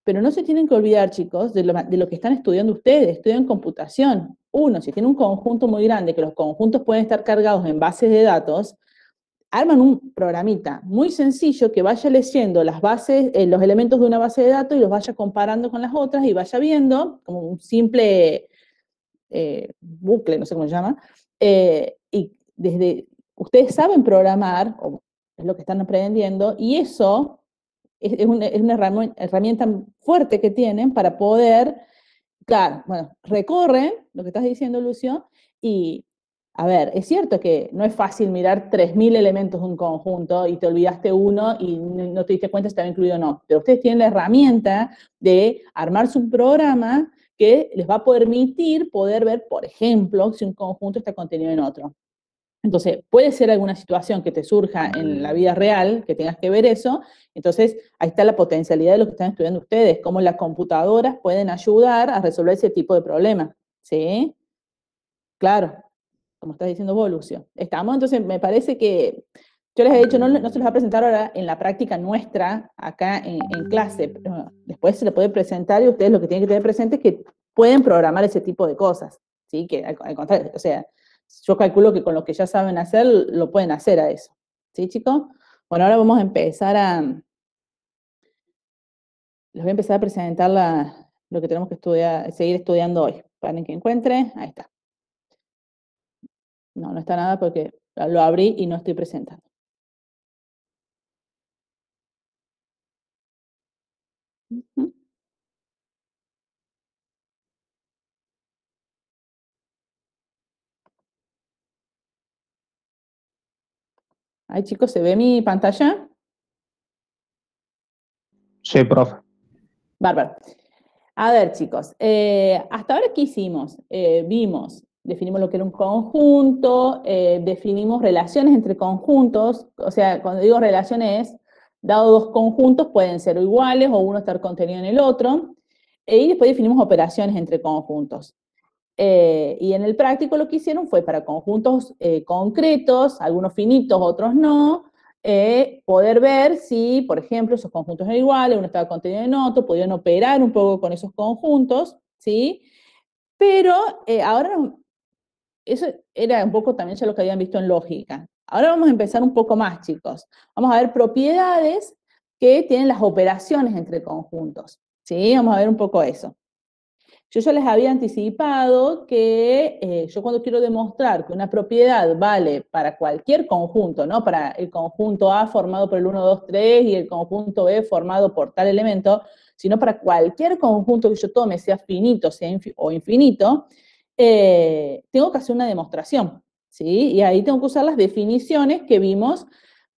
Pero no se tienen que olvidar, chicos, de lo que están estudiando ustedes. Estudian computación. Uno, si tiene un conjunto muy grande, que los conjuntos pueden estar cargados en bases de datos, arman un programita muy sencillo que vaya leyendo las bases, los elementos de una base de datos y los vaya comparando con las otras y vaya viendo como un simple bucle, no sé cómo se llama, y desde, ustedes saben programar, o es lo que están aprendiendo, y eso es una herramienta fuerte que tienen para poder, claro, bueno, recorren lo que estás diciendo, Lucio, y a ver, es cierto que no es fácil mirar 3.000 elementos de un conjunto y te olvidaste uno y no te diste cuenta si estaba incluido o no, pero ustedes tienen la herramienta de armarse un programa que les va a permitir poder ver, por ejemplo, si un conjunto está contenido en otro. Entonces, puede ser alguna situación que te surja en la vida real, que tengas que ver eso, entonces ahí está la potencialidad de lo que están estudiando ustedes, cómo las computadoras pueden ayudar a resolver ese tipo de problemas, ¿sí? Claro, como estás diciendo vos, Lucio. Estamos, entonces, me parece que yo les he dicho, no, no se los va a presentar ahora en la práctica nuestra, acá en clase, pero después se le puede presentar y ustedes lo que tienen que tener presente es que pueden programar ese tipo de cosas, ¿sí? Que al contrario, o sea, yo calculo que con lo que ya saben hacer, lo pueden hacer a eso, ¿sí, chicos? Bueno, ahora vamos a empezar les voy a empezar a presentar lo que tenemos que estudiar, seguir estudiando hoy. Para que encuentre, ahí está. No, no está nada porque lo abrí y no estoy presentando. Ahí, chicos, ¿se ve mi pantalla? Sí, profe. Bárbaro. A ver, chicos, hasta ahora, ¿qué hicimos? Vimos, definimos lo que era un conjunto, definimos relaciones entre conjuntos, o sea, cuando digo relaciones, dado dos conjuntos pueden ser iguales o uno estar contenido en el otro, y después definimos operaciones entre conjuntos. Y en el práctico lo que hicieron fue para conjuntos concretos, algunos finitos, otros no, poder ver si, por ejemplo, esos conjuntos eran iguales, uno estaba contenido en otro, podían operar un poco con esos conjuntos, ¿sí? Pero ahora, eso era un poco también ya lo que habían visto en lógica. Ahora vamos a empezar un poco más, chicos. Vamos a ver propiedades que tienen las operaciones entre conjuntos, ¿sí? Vamos a ver un poco eso. Yo ya les había anticipado que yo cuando quiero demostrar que una propiedad vale para cualquier conjunto, ¿no? Para el conjunto A formado por el 1, 2, 3 y el conjunto B formado por tal elemento, sino para cualquier conjunto que yo tome, sea finito o infinito, tengo que hacer una demostración, ¿sí? Y ahí tengo que usar las definiciones que vimos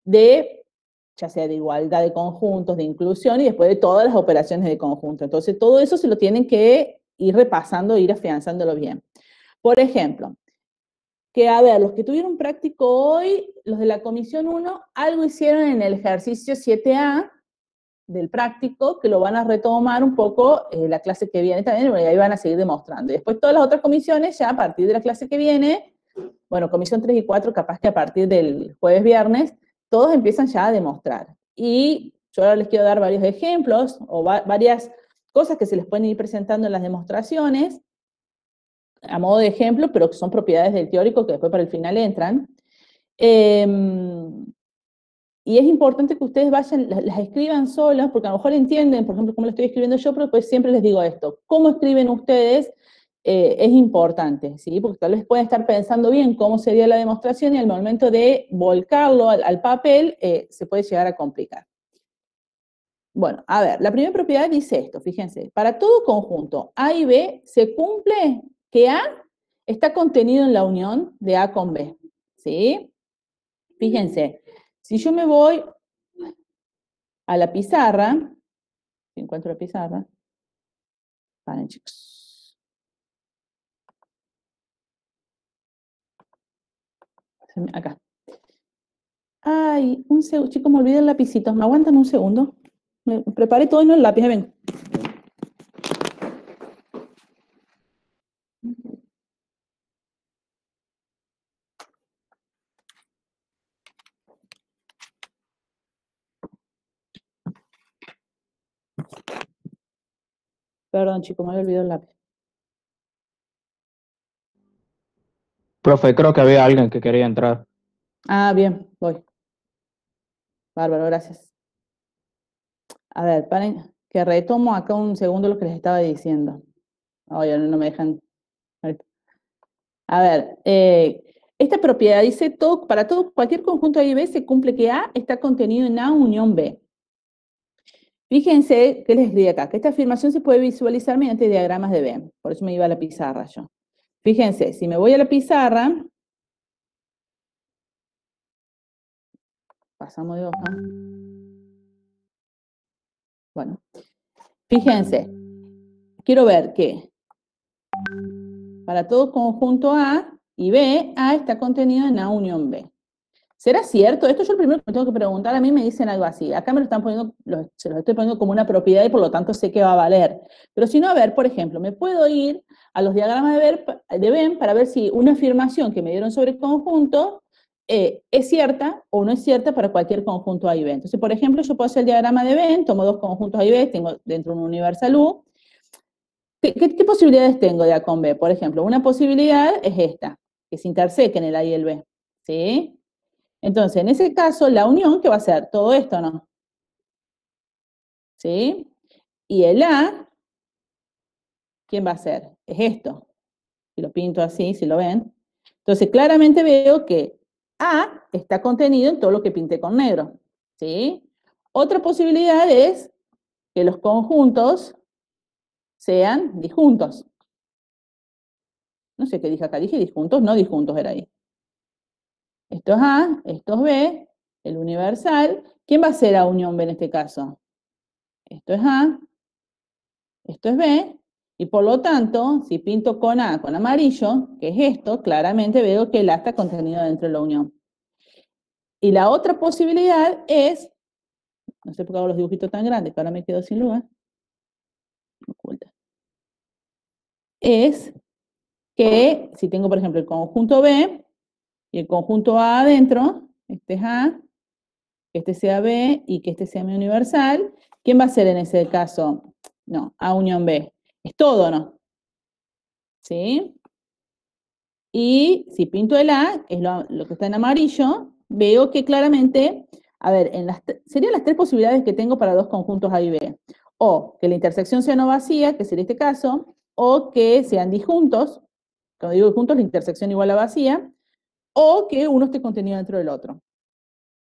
de, ya sea de igualdad de conjuntos, de inclusión y después de todas las operaciones de conjunto. Entonces, todo eso se lo tienen que ir repasando, ir afianzándolo bien. Por ejemplo, que a ver, los que tuvieron práctico hoy, los de la Comisión 1, algo hicieron en el ejercicio 7A del práctico, que lo van a retomar un poco la clase que viene también, y ahí van a seguir demostrando. Y después todas las otras comisiones, ya a partir de la clase que viene, bueno, comisión 3 y 4, capaz que a partir del jueves, viernes, todos empiezan ya a demostrar. Y yo ahora les quiero dar varios ejemplos o varias cosas que se les pueden ir presentando en las demostraciones, a modo de ejemplo, pero que son propiedades del teórico que después para el final entran. Eh, y es importante que ustedes vayan, las escriban solas, porque a lo mejor entienden, por ejemplo, cómo lo estoy escribiendo yo, pero pues siempre les digo esto, cómo escriben ustedes es importante, ¿sí? Porque tal vez pueden estar pensando bien cómo sería la demostración y al momento de volcarlo al papel se puede llegar a complicar. Bueno, a ver, la primera propiedad dice esto, fíjense, para todo conjunto A y B se cumple que A está contenido en la unión de A con B, ¿sí? Fíjense, si yo me voy a la pizarra, si encuentro la pizarra, paren chicos, acá. Ay, un segundo, chicos, me olvidé el lapicito, ¿me aguantan un segundo? Me preparé todo y no el lápiz, ven. Perdón, chicos, me había olvidado el lápiz. Profe, creo que había alguien que quería entrar. Ah, bien, voy. Bárbaro, gracias. A ver, paren, que retomo acá un segundo lo que les estaba diciendo. Oye, no me dejan. A ver, esta propiedad dice, para todo cualquier conjunto A y B se cumple que A está contenido en A unión B. Fíjense que les escribí acá, que esta afirmación se puede visualizar mediante diagramas de Venn. Por eso me iba a la pizarra yo. Fíjense, si me voy a la pizarra, pasamos de hoja. Bueno, fíjense, quiero ver que para todo conjunto A y B, A está contenido en A unión B. ¿Será cierto? Esto yo el primero que me tengo que preguntar, a mí me dicen algo así. Acá me lo están poniendo, se los estoy poniendo como una propiedad y por lo tanto sé que va a valer. Pero si no, a ver, por ejemplo, me puedo ir a los diagramas de Venn para ver si una afirmación que me dieron sobre conjunto es cierta o no es cierta para cualquier conjunto A y B. Entonces, por ejemplo, yo puedo hacer el diagrama de Venn, tomo dos conjuntos A y B, tengo dentro un universal U. ¿Qué posibilidades tengo de A con B? Por ejemplo, una posibilidad es esta, que se intersequen el A y el B. ¿Sí? Entonces, en ese caso, la unión, ¿qué va a ser? Todo esto, ¿no? ¿Sí? Y el A, ¿quién va a ser? Es esto. Si lo pinto así, si lo ven. Entonces, claramente veo que A está contenido en todo lo que pinté con negro. ¿Sí? Otra posibilidad es que los conjuntos sean disjuntos. No sé qué dije acá, dije disjuntos, no disjuntos era ahí. Esto es A, esto es B, el universal. ¿Quién va a ser A unión B en este caso? Esto es A, esto es B, y por lo tanto, si pinto con A con amarillo, que es esto, claramente veo que el A está contenido dentro de la unión. Y la otra posibilidad es, no sé por qué hago los dibujitos tan grandes, que ahora me quedo sin lugar, oculta, es que si tengo, por ejemplo, el conjunto B y el conjunto A adentro, este es A, que este sea B y que este sea mi universal, ¿quién va a ser en ese caso? No, A unión B. Es todo, ¿no? ¿Sí? Y si pinto el A, que es lo que está en amarillo, veo que claramente, a ver, serían las tres posibilidades que tengo para dos conjuntos A y B. O que la intersección sea no vacía, que sería este caso, o que sean disjuntos, cuando digo disjuntos, la intersección igual a vacía, o que uno esté contenido dentro del otro.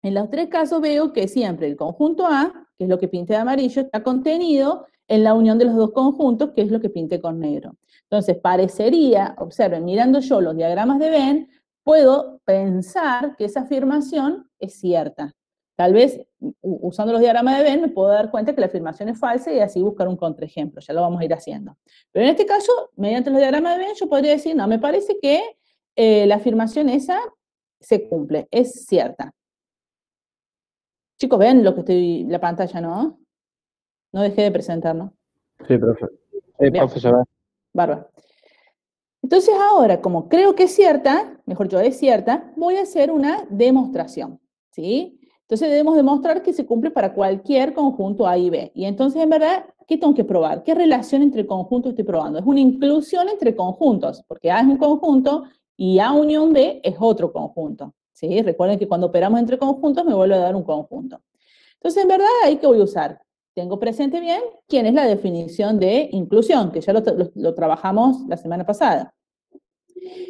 En los tres casos veo que siempre el conjunto A, que es lo que pinté de amarillo, está contenido en la unión de los dos conjuntos, que es lo que pinté con negro. Entonces, parecería, observen, mirando yo los diagramas de Venn, puedo pensar que esa afirmación es cierta. Tal vez, usando los diagramas de Venn, me puedo dar cuenta que la afirmación es falsa y así buscar un contraejemplo. Ya lo vamos a ir haciendo. Pero en este caso, mediante los diagramas de Venn, yo podría decir, no, me parece que la afirmación esa se cumple, es cierta. Chicos, ven lo que estoy, la pantalla, ¿no? No dejé de presentar, ¿no? Sí, profe. Bien, Profe, se ve. bárbaro. Entonces ahora, como creo que es cierta, mejor yo es cierta, voy a hacer una demostración, ¿sí? Entonces debemos demostrar que se cumple para cualquier conjunto A y B. Y entonces, en verdad, ¿qué tengo que probar? ¿Qué relación entre conjuntos estoy probando? Es una inclusión entre conjuntos, porque A es un conjunto y A unión B es otro conjunto, ¿sí? Recuerden que cuando operamos entre conjuntos me vuelve a dar un conjunto. Entonces, en verdad, ¿ahí qué voy a usar? Tengo presente bien quién es la definición de inclusión, que ya lo trabajamos la semana pasada.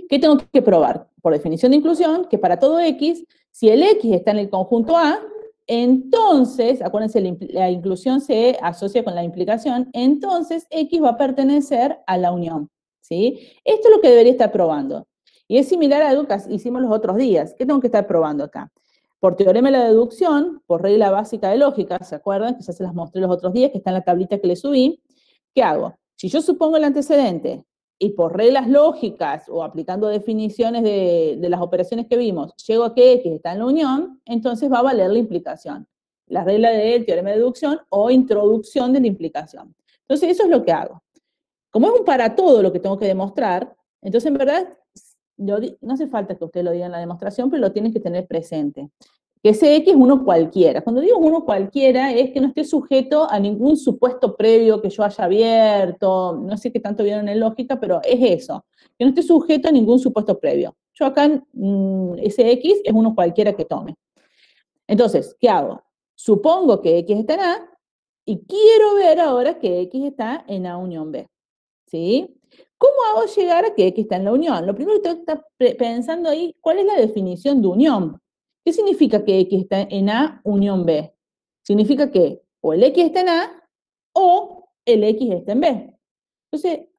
¿Qué tengo que probar? Por definición de inclusión, que para todo X, si el X está en el conjunto A, entonces, acuérdense, la inclusión se asocia con la implicación, entonces X va a pertenecer a la unión, ¿sí? Esto es lo que debería estar probando. Y es similar a algo que hicimos los otros días. ¿Qué tengo que estar probando acá? Por teorema de la deducción, por regla básica de lógica, ¿se acuerdan? Que ya se las mostré los otros días, que está en la tablita que les subí. ¿Qué hago? Si yo supongo el antecedente y por reglas lógicas o aplicando definiciones de las operaciones que vimos, llego a que X está en la unión, entonces va a valer la implicación. La regla del teorema de deducción o introducción de la implicación. Entonces eso es lo que hago. Como es un para todo lo que tengo que demostrar, entonces en verdad no hace falta que ustedes lo digan en la demostración, pero lo tienen que tener presente. que ese X es uno cualquiera. Cuando digo uno cualquiera es que no esté sujeto a ningún supuesto previo que yo haya abierto, no sé qué tanto vieron en lógica, pero es eso, que no esté sujeto a ningún supuesto previo. Yo acá, ese X es uno cualquiera que tome. Entonces, ¿qué hago? Supongo que X está en A y quiero ver ahora que X está en A unión B. ¿Sí? ¿Cómo hago llegar a que X está en la unión? Lo primero que tengo que estar pensando ahí, ¿cuál es la definición de unión? ¿Qué significa que X está en A unión B? Significa que o el X está en A o el X está en B. Entonces,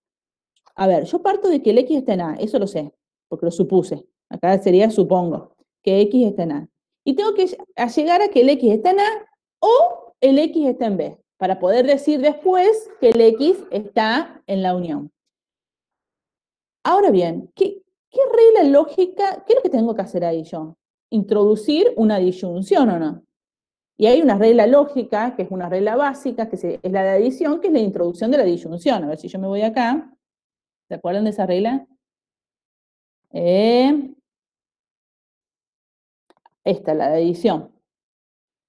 a ver, yo parto de que el X está en A, eso lo sé, porque lo supuse. Acá sería supongo que X está en A. Y tengo que llegar a que el X está en A o el X está en B, para poder decir después que el X está en la unión. Ahora bien, ¿qué regla lógica, qué es lo que tengo que hacer ahí yo? Introducir una disyunción o no. Y hay una regla lógica, que es una regla básica, que es la de adición, que es la introducción de la disyunción. A ver si yo me voy acá. ¿Se acuerdan de esa regla? Esta, la de adición.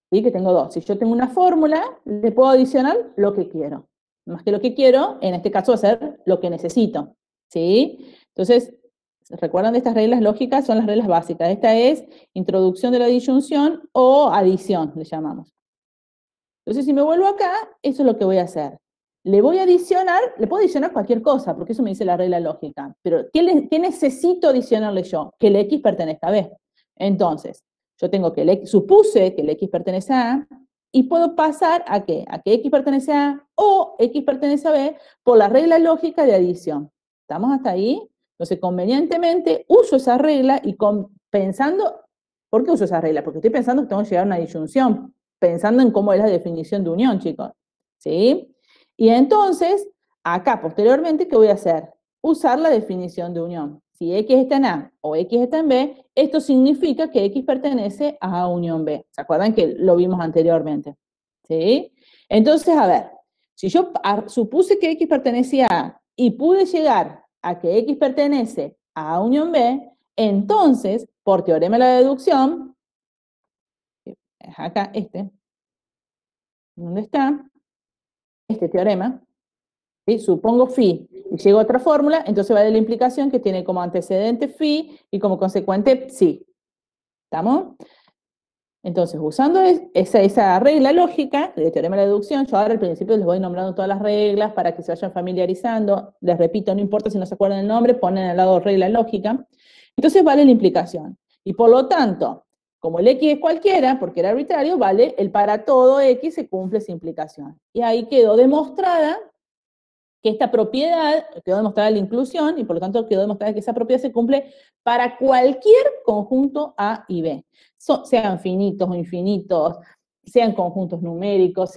¿Sí? Que tengo dos. Si yo tengo una fórmula, le puedo adicionar lo que quiero. Más que lo que quiero, en este caso va a ser lo que necesito. ¿Sí? Entonces, ¿recuerdan de estas reglas lógicas? Son las reglas básicas. Esta es introducción de la disyunción o adición, le llamamos. Entonces, si me vuelvo acá, eso es lo que voy a hacer. Le voy a adicionar, le puedo adicionar cualquier cosa, porque eso me dice la regla lógica. Pero, ¿qué necesito adicionarle yo? Que el X pertenezca a B. Entonces, yo tengo que el X, supuse que el X pertenece a A, y puedo pasar a ¿qué? A que X pertenece a A o X pertenece a B por la regla lógica de adición. ¿Estamos hasta ahí? Entonces, convenientemente, uso esa regla y pensando, ¿por qué uso esa regla? Porque estoy pensando que tengo que llegar a una disyunción, pensando en cómo es la definición de unión, chicos. ¿Sí? Y entonces, acá posteriormente, ¿qué voy a hacer? Usar la definición de unión. Si X está en A o X está en B, esto significa que X pertenece a A unión B. ¿Se acuerdan que lo vimos anteriormente? ¿Sí? Entonces, a ver, si yo supuse que X pertenecía a A y pude llegar a que X pertenece a A unión B, entonces, por teorema de la deducción, es acá ¿dónde está? Este teorema, ¿sí? Supongo phi y llego a otra fórmula, entonces va de la implicación que tiene como antecedente phi y como consecuente psi. ¿Estamos? Entonces, usando esa regla lógica del teorema de la deducción, yo ahora al principio les voy nombrando todas las reglas para que se vayan familiarizando. Les repito, no importa si no se acuerdan el nombre, ponen al lado regla lógica. Entonces vale la implicación. Y por lo tanto, como el X es cualquiera, porque era arbitrario, vale, el para todo X se cumple esa implicación. Y ahí quedó demostrada que esta propiedad, quedó demostrada la inclusión, y por lo tanto quedó demostrada que esa propiedad se cumple para cualquier conjunto A y B. Sean finitos o infinitos, sean conjuntos numéricos, o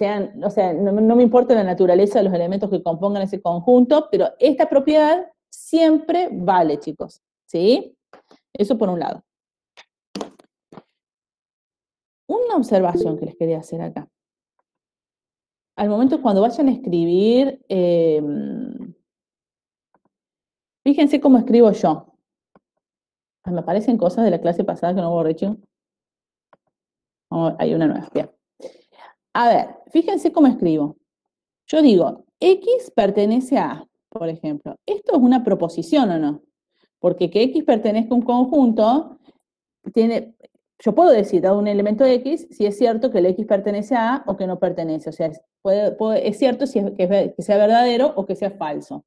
sea, no me importa la naturaleza de los elementos que compongan ese conjunto, pero esta propiedad siempre vale, chicos. ¿Sí? Eso por un lado. Una observación que les quería hacer acá. Al momento cuando vayan a escribir, fíjense cómo escribo yo. Me aparecen cosas de la clase pasada que no borré, chicos. Hay una nueva. Bien. A ver, fíjense cómo escribo. Yo digo, X pertenece a A, por ejemplo. ¿Esto es una proposición o no? Porque que X pertenezca a un conjunto, yo puedo decir, dado un elemento X, si es cierto que el X pertenece a A o que no pertenece. O sea, es cierto que sea verdadero o que sea falso.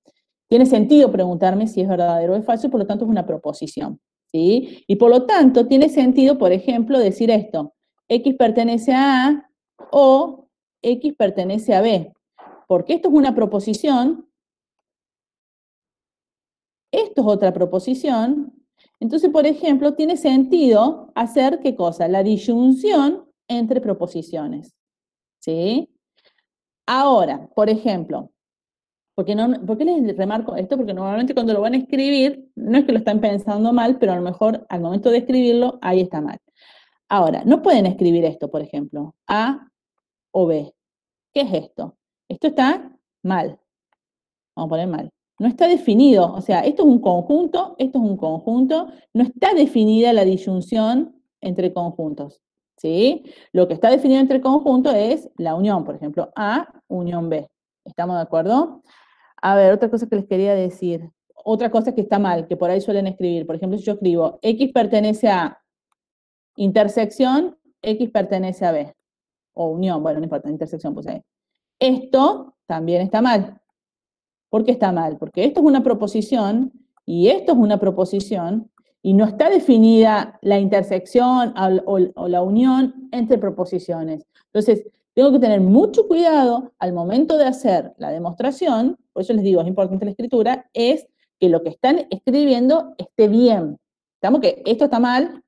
Tiene sentido preguntarme si es verdadero o es falso, por lo tanto es una proposición. ¿Sí? Y por lo tanto tiene sentido, por ejemplo, decir esto. X pertenece a A o X pertenece a B. Porque esto es una proposición, esto es otra proposición. Entonces, por ejemplo, tiene sentido hacer, ¿qué cosa? La disyunción entre proposiciones. ¿Sí? Ahora, por ejemplo, ¿por qué les remarco esto? Porque normalmente cuando lo van a escribir, no es que lo están pensando mal, pero a lo mejor al momento de escribirlo, ahí está mal. Ahora, no pueden escribir esto, por ejemplo, A o B. ¿Qué es esto? Esto está mal. Vamos a poner mal. No está definido, o sea, esto es un conjunto, no está definida la disyunción entre conjuntos. ¿sí? Lo que está definido entre conjuntos es la unión, por ejemplo, A, unión B. ¿Estamos de acuerdo? A ver, otra cosa que les quería decir. Otra cosa que está mal, que por ahí suelen escribir. Por ejemplo, si yo escribo X pertenece a intersección, X pertenece a B. O unión, bueno, no importa, intersección puse ahí. Esto también está mal. ¿Por qué está mal? Porque esto es una proposición y esto es una proposición y no está definida la intersección o la unión entre proposiciones. Entonces, tengo que tener mucho cuidado al momento de hacer la demostración, por eso les digo, es importante la escritura, es que lo que están escribiendo esté bien. ¿Estamos que esto está mal?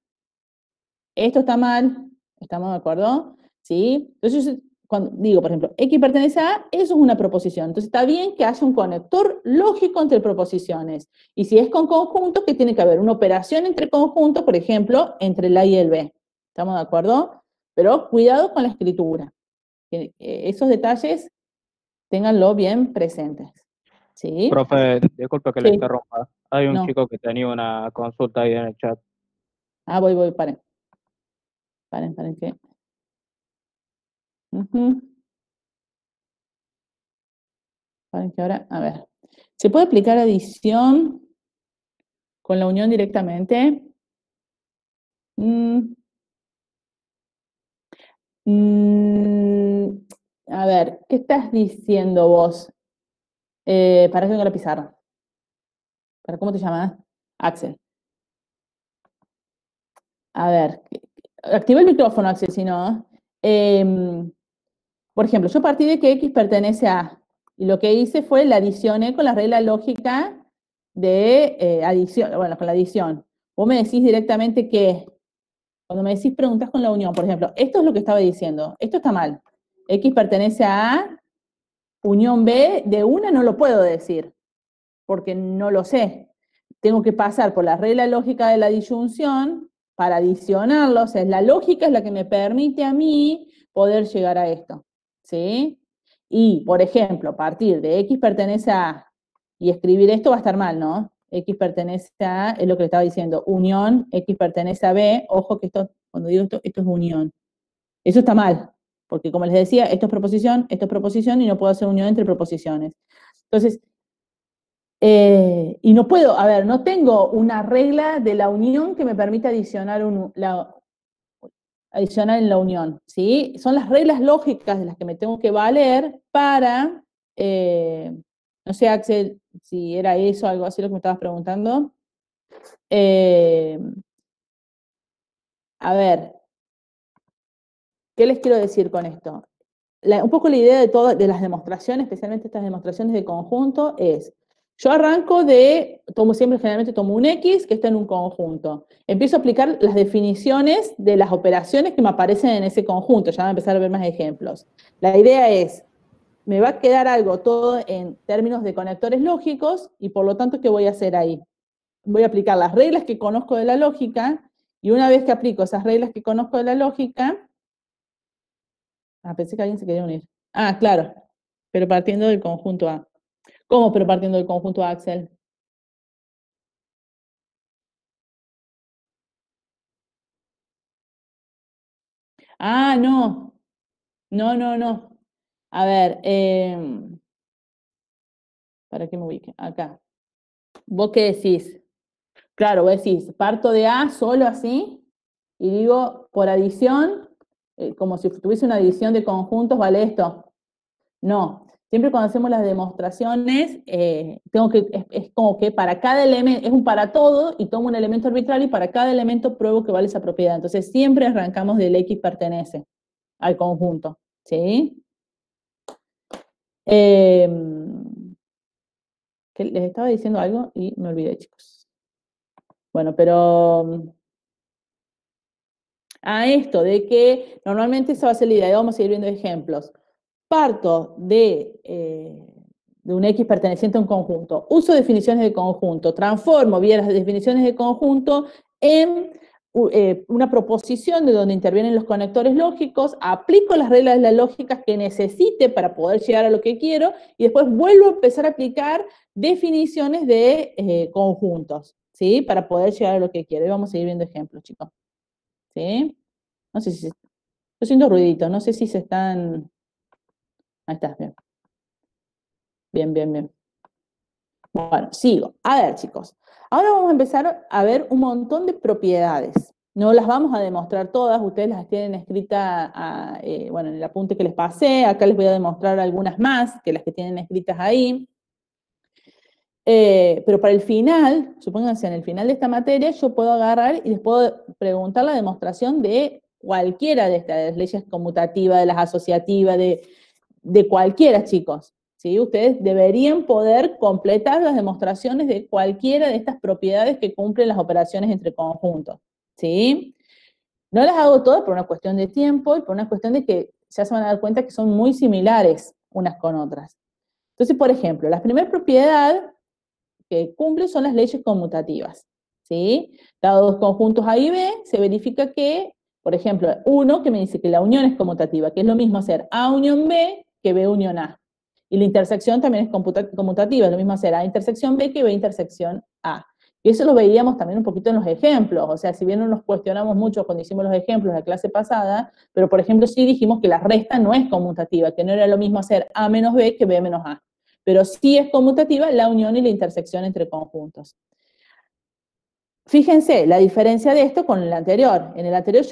Esto está mal, ¿estamos de acuerdo? ¿Sí? Entonces, cuando digo, por ejemplo, X pertenece a, eso es una proposición. Entonces, está bien que haya un conector lógico entre proposiciones. Y si es con conjuntos, que tiene que haber una operación entre conjuntos, por ejemplo, entre el A y el B. ¿Estamos de acuerdo? Pero cuidado con la escritura. Esos detalles, ténganlo bien presentes. ¿Sí? Profe, disculpe que le Sí, interrumpa. Hay un no. chico que tenía una consulta ahí en el chat. Ah, voy, paren. Paren, que. Ujú. Paren que ahora, a ver. ¿Se puede aplicar adición con la unión directamente? Mm, mm, a ver, ¿qué estás diciendo vos? ¿Para qué vengo a la pizarra? ¿Para cómo te llamas? Axel. A ver, activa el micrófono, Axel, si no. Por ejemplo, yo partí de que X pertenece a, y lo que hice fue la adicioné con la regla lógica de adición, bueno, con la adición. Vos me decís directamente que, cuando me decís preguntas con la unión, por ejemplo, esto es lo que estaba diciendo, esto está mal. X pertenece a A, unión B, de una no lo puedo decir, porque no lo sé. Tengo que pasar por la regla lógica de la disyunción para adicionarlo, o sea, la lógica es la que me permite a mí poder llegar a esto, ¿sí? Y, por ejemplo, partir de X pertenece a y escribir esto va a estar mal, ¿no? X pertenece a, es lo que le estaba diciendo, unión, X pertenece a B, ojo que esto, cuando digo esto es unión. Eso está mal, porque como les decía, esto es proposición y no puedo hacer unión entre proposiciones. Entonces, y no puedo, a ver, no tengo una regla de la unión que me permita adicionar en la unión, ¿sí? Son las reglas lógicas de las que me tengo que valer para, no sé, Axel, si era eso, algo así lo que me estabas preguntando. Eh, a ver, ¿qué les quiero decir con esto? Un poco la idea de las demostraciones, especialmente estas demostraciones de conjunto, es, yo arranco generalmente tomo un X que está en un conjunto. Empiezo a aplicar las definiciones de las operaciones que me aparecen en ese conjunto, ya van a empezar a ver más ejemplos. La idea es, me va a quedar algo todo en términos de conectores lógicos y por lo tanto, ¿qué voy a hacer ahí? Voy a aplicar las reglas que conozco de la lógica y una vez que aplico esas reglas que conozco de la lógica, pensé que alguien se quería unir. Ah, claro, pero partiendo del conjunto A. ¿Cómo, pero partiendo del conjunto A, Axel? Ah, no. No. A ver, ¿para qué me ubique? Acá. ¿Vos qué decís? Claro, vos decís, parto de A solo así y digo, por adición, como si tuviese una adición de conjuntos, vale esto. No, siempre cuando hacemos las demostraciones, es como que para cada elemento, es un para todo y tomo un elemento arbitrario y para cada elemento pruebo que vale esa propiedad. Entonces siempre arrancamos del X pertenece al conjunto, ¿sí? Eh, que les estaba diciendo algo y me olvidé, chicos. Bueno, pero a esto de que normalmente esa va a ser la idea, vamos a ir viendo ejemplos. Parto de un X perteneciente a un conjunto, uso definiciones de conjunto, transformo vía las definiciones de conjunto en una proposición de donde intervienen los conectores lógicos, aplico las reglas de la lógica que necesite para poder llegar a lo que quiero y después vuelvo a empezar a aplicar definiciones de conjuntos, ¿sí? Para poder llegar a lo que quiero. Y vamos a ir viendo ejemplos, chicos. ¿Sí? No sé si... Yo siento ruidito, no sé si se están... Ahí está, bien. Bien, bien, bien. Bueno, sigo. A ver, chicos. Ahora vamos a empezar a ver un montón de propiedades. No las vamos a demostrar todas, ustedes las tienen escritas, bueno, en el apunte que les pasé. Acá les voy a demostrar algunas más que las que tienen escritas ahí. Pero para el final, supónganse, en el final de esta materia, yo puedo agarrar y les puedo preguntar la demostración de cualquiera de estas leyes conmutativas, de las asociativas, de cualquiera, chicos. ¿Sí? Ustedes deberían poder completar las demostraciones de cualquiera de estas propiedades que cumplen las operaciones entre conjuntos. ¿Sí? No las hago todas por una cuestión de tiempo y por una cuestión de que ya se van a dar cuenta que son muy similares unas con otras. Entonces, por ejemplo, la primera propiedad que cumple son las leyes conmutativas. ¿Sí? Dados dos conjuntos A y B, se verifica que, por ejemplo, uno que me dice que la unión es conmutativa, que es lo mismo hacer A unión B que B unión A. Y la intersección también es conmutativa, es lo mismo hacer A intersección B que B intersección A. Y eso lo veíamos también un poquito en los ejemplos, o sea, si bien no nos cuestionamos mucho cuando hicimos los ejemplos de la clase pasada, pero por ejemplo sí dijimos que la resta no es conmutativa, que no era lo mismo hacer A menos B que B menos A. Pero sí es conmutativa la unión y la intersección entre conjuntos. Fíjense la diferencia de esto con el anterior. En el anterior,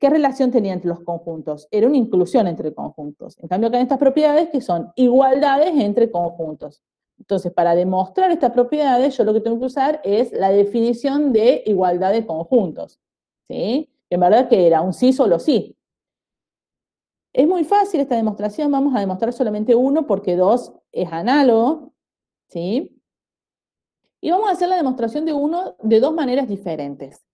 ¿qué relación tenía entre los conjuntos? Era una inclusión entre conjuntos. En cambio, acá en estas propiedades que son igualdades entre conjuntos. Entonces, para demostrar estas propiedades, yo lo que tengo que usar es la definición de igualdad de conjuntos. ¿Sí? En verdad que era un sí, solo sí. Es muy fácil esta demostración, vamos a demostrar solamente uno porque 2 es análogo, ¿sí? Y vamos a hacer la demostración de uno de dos maneras diferentes.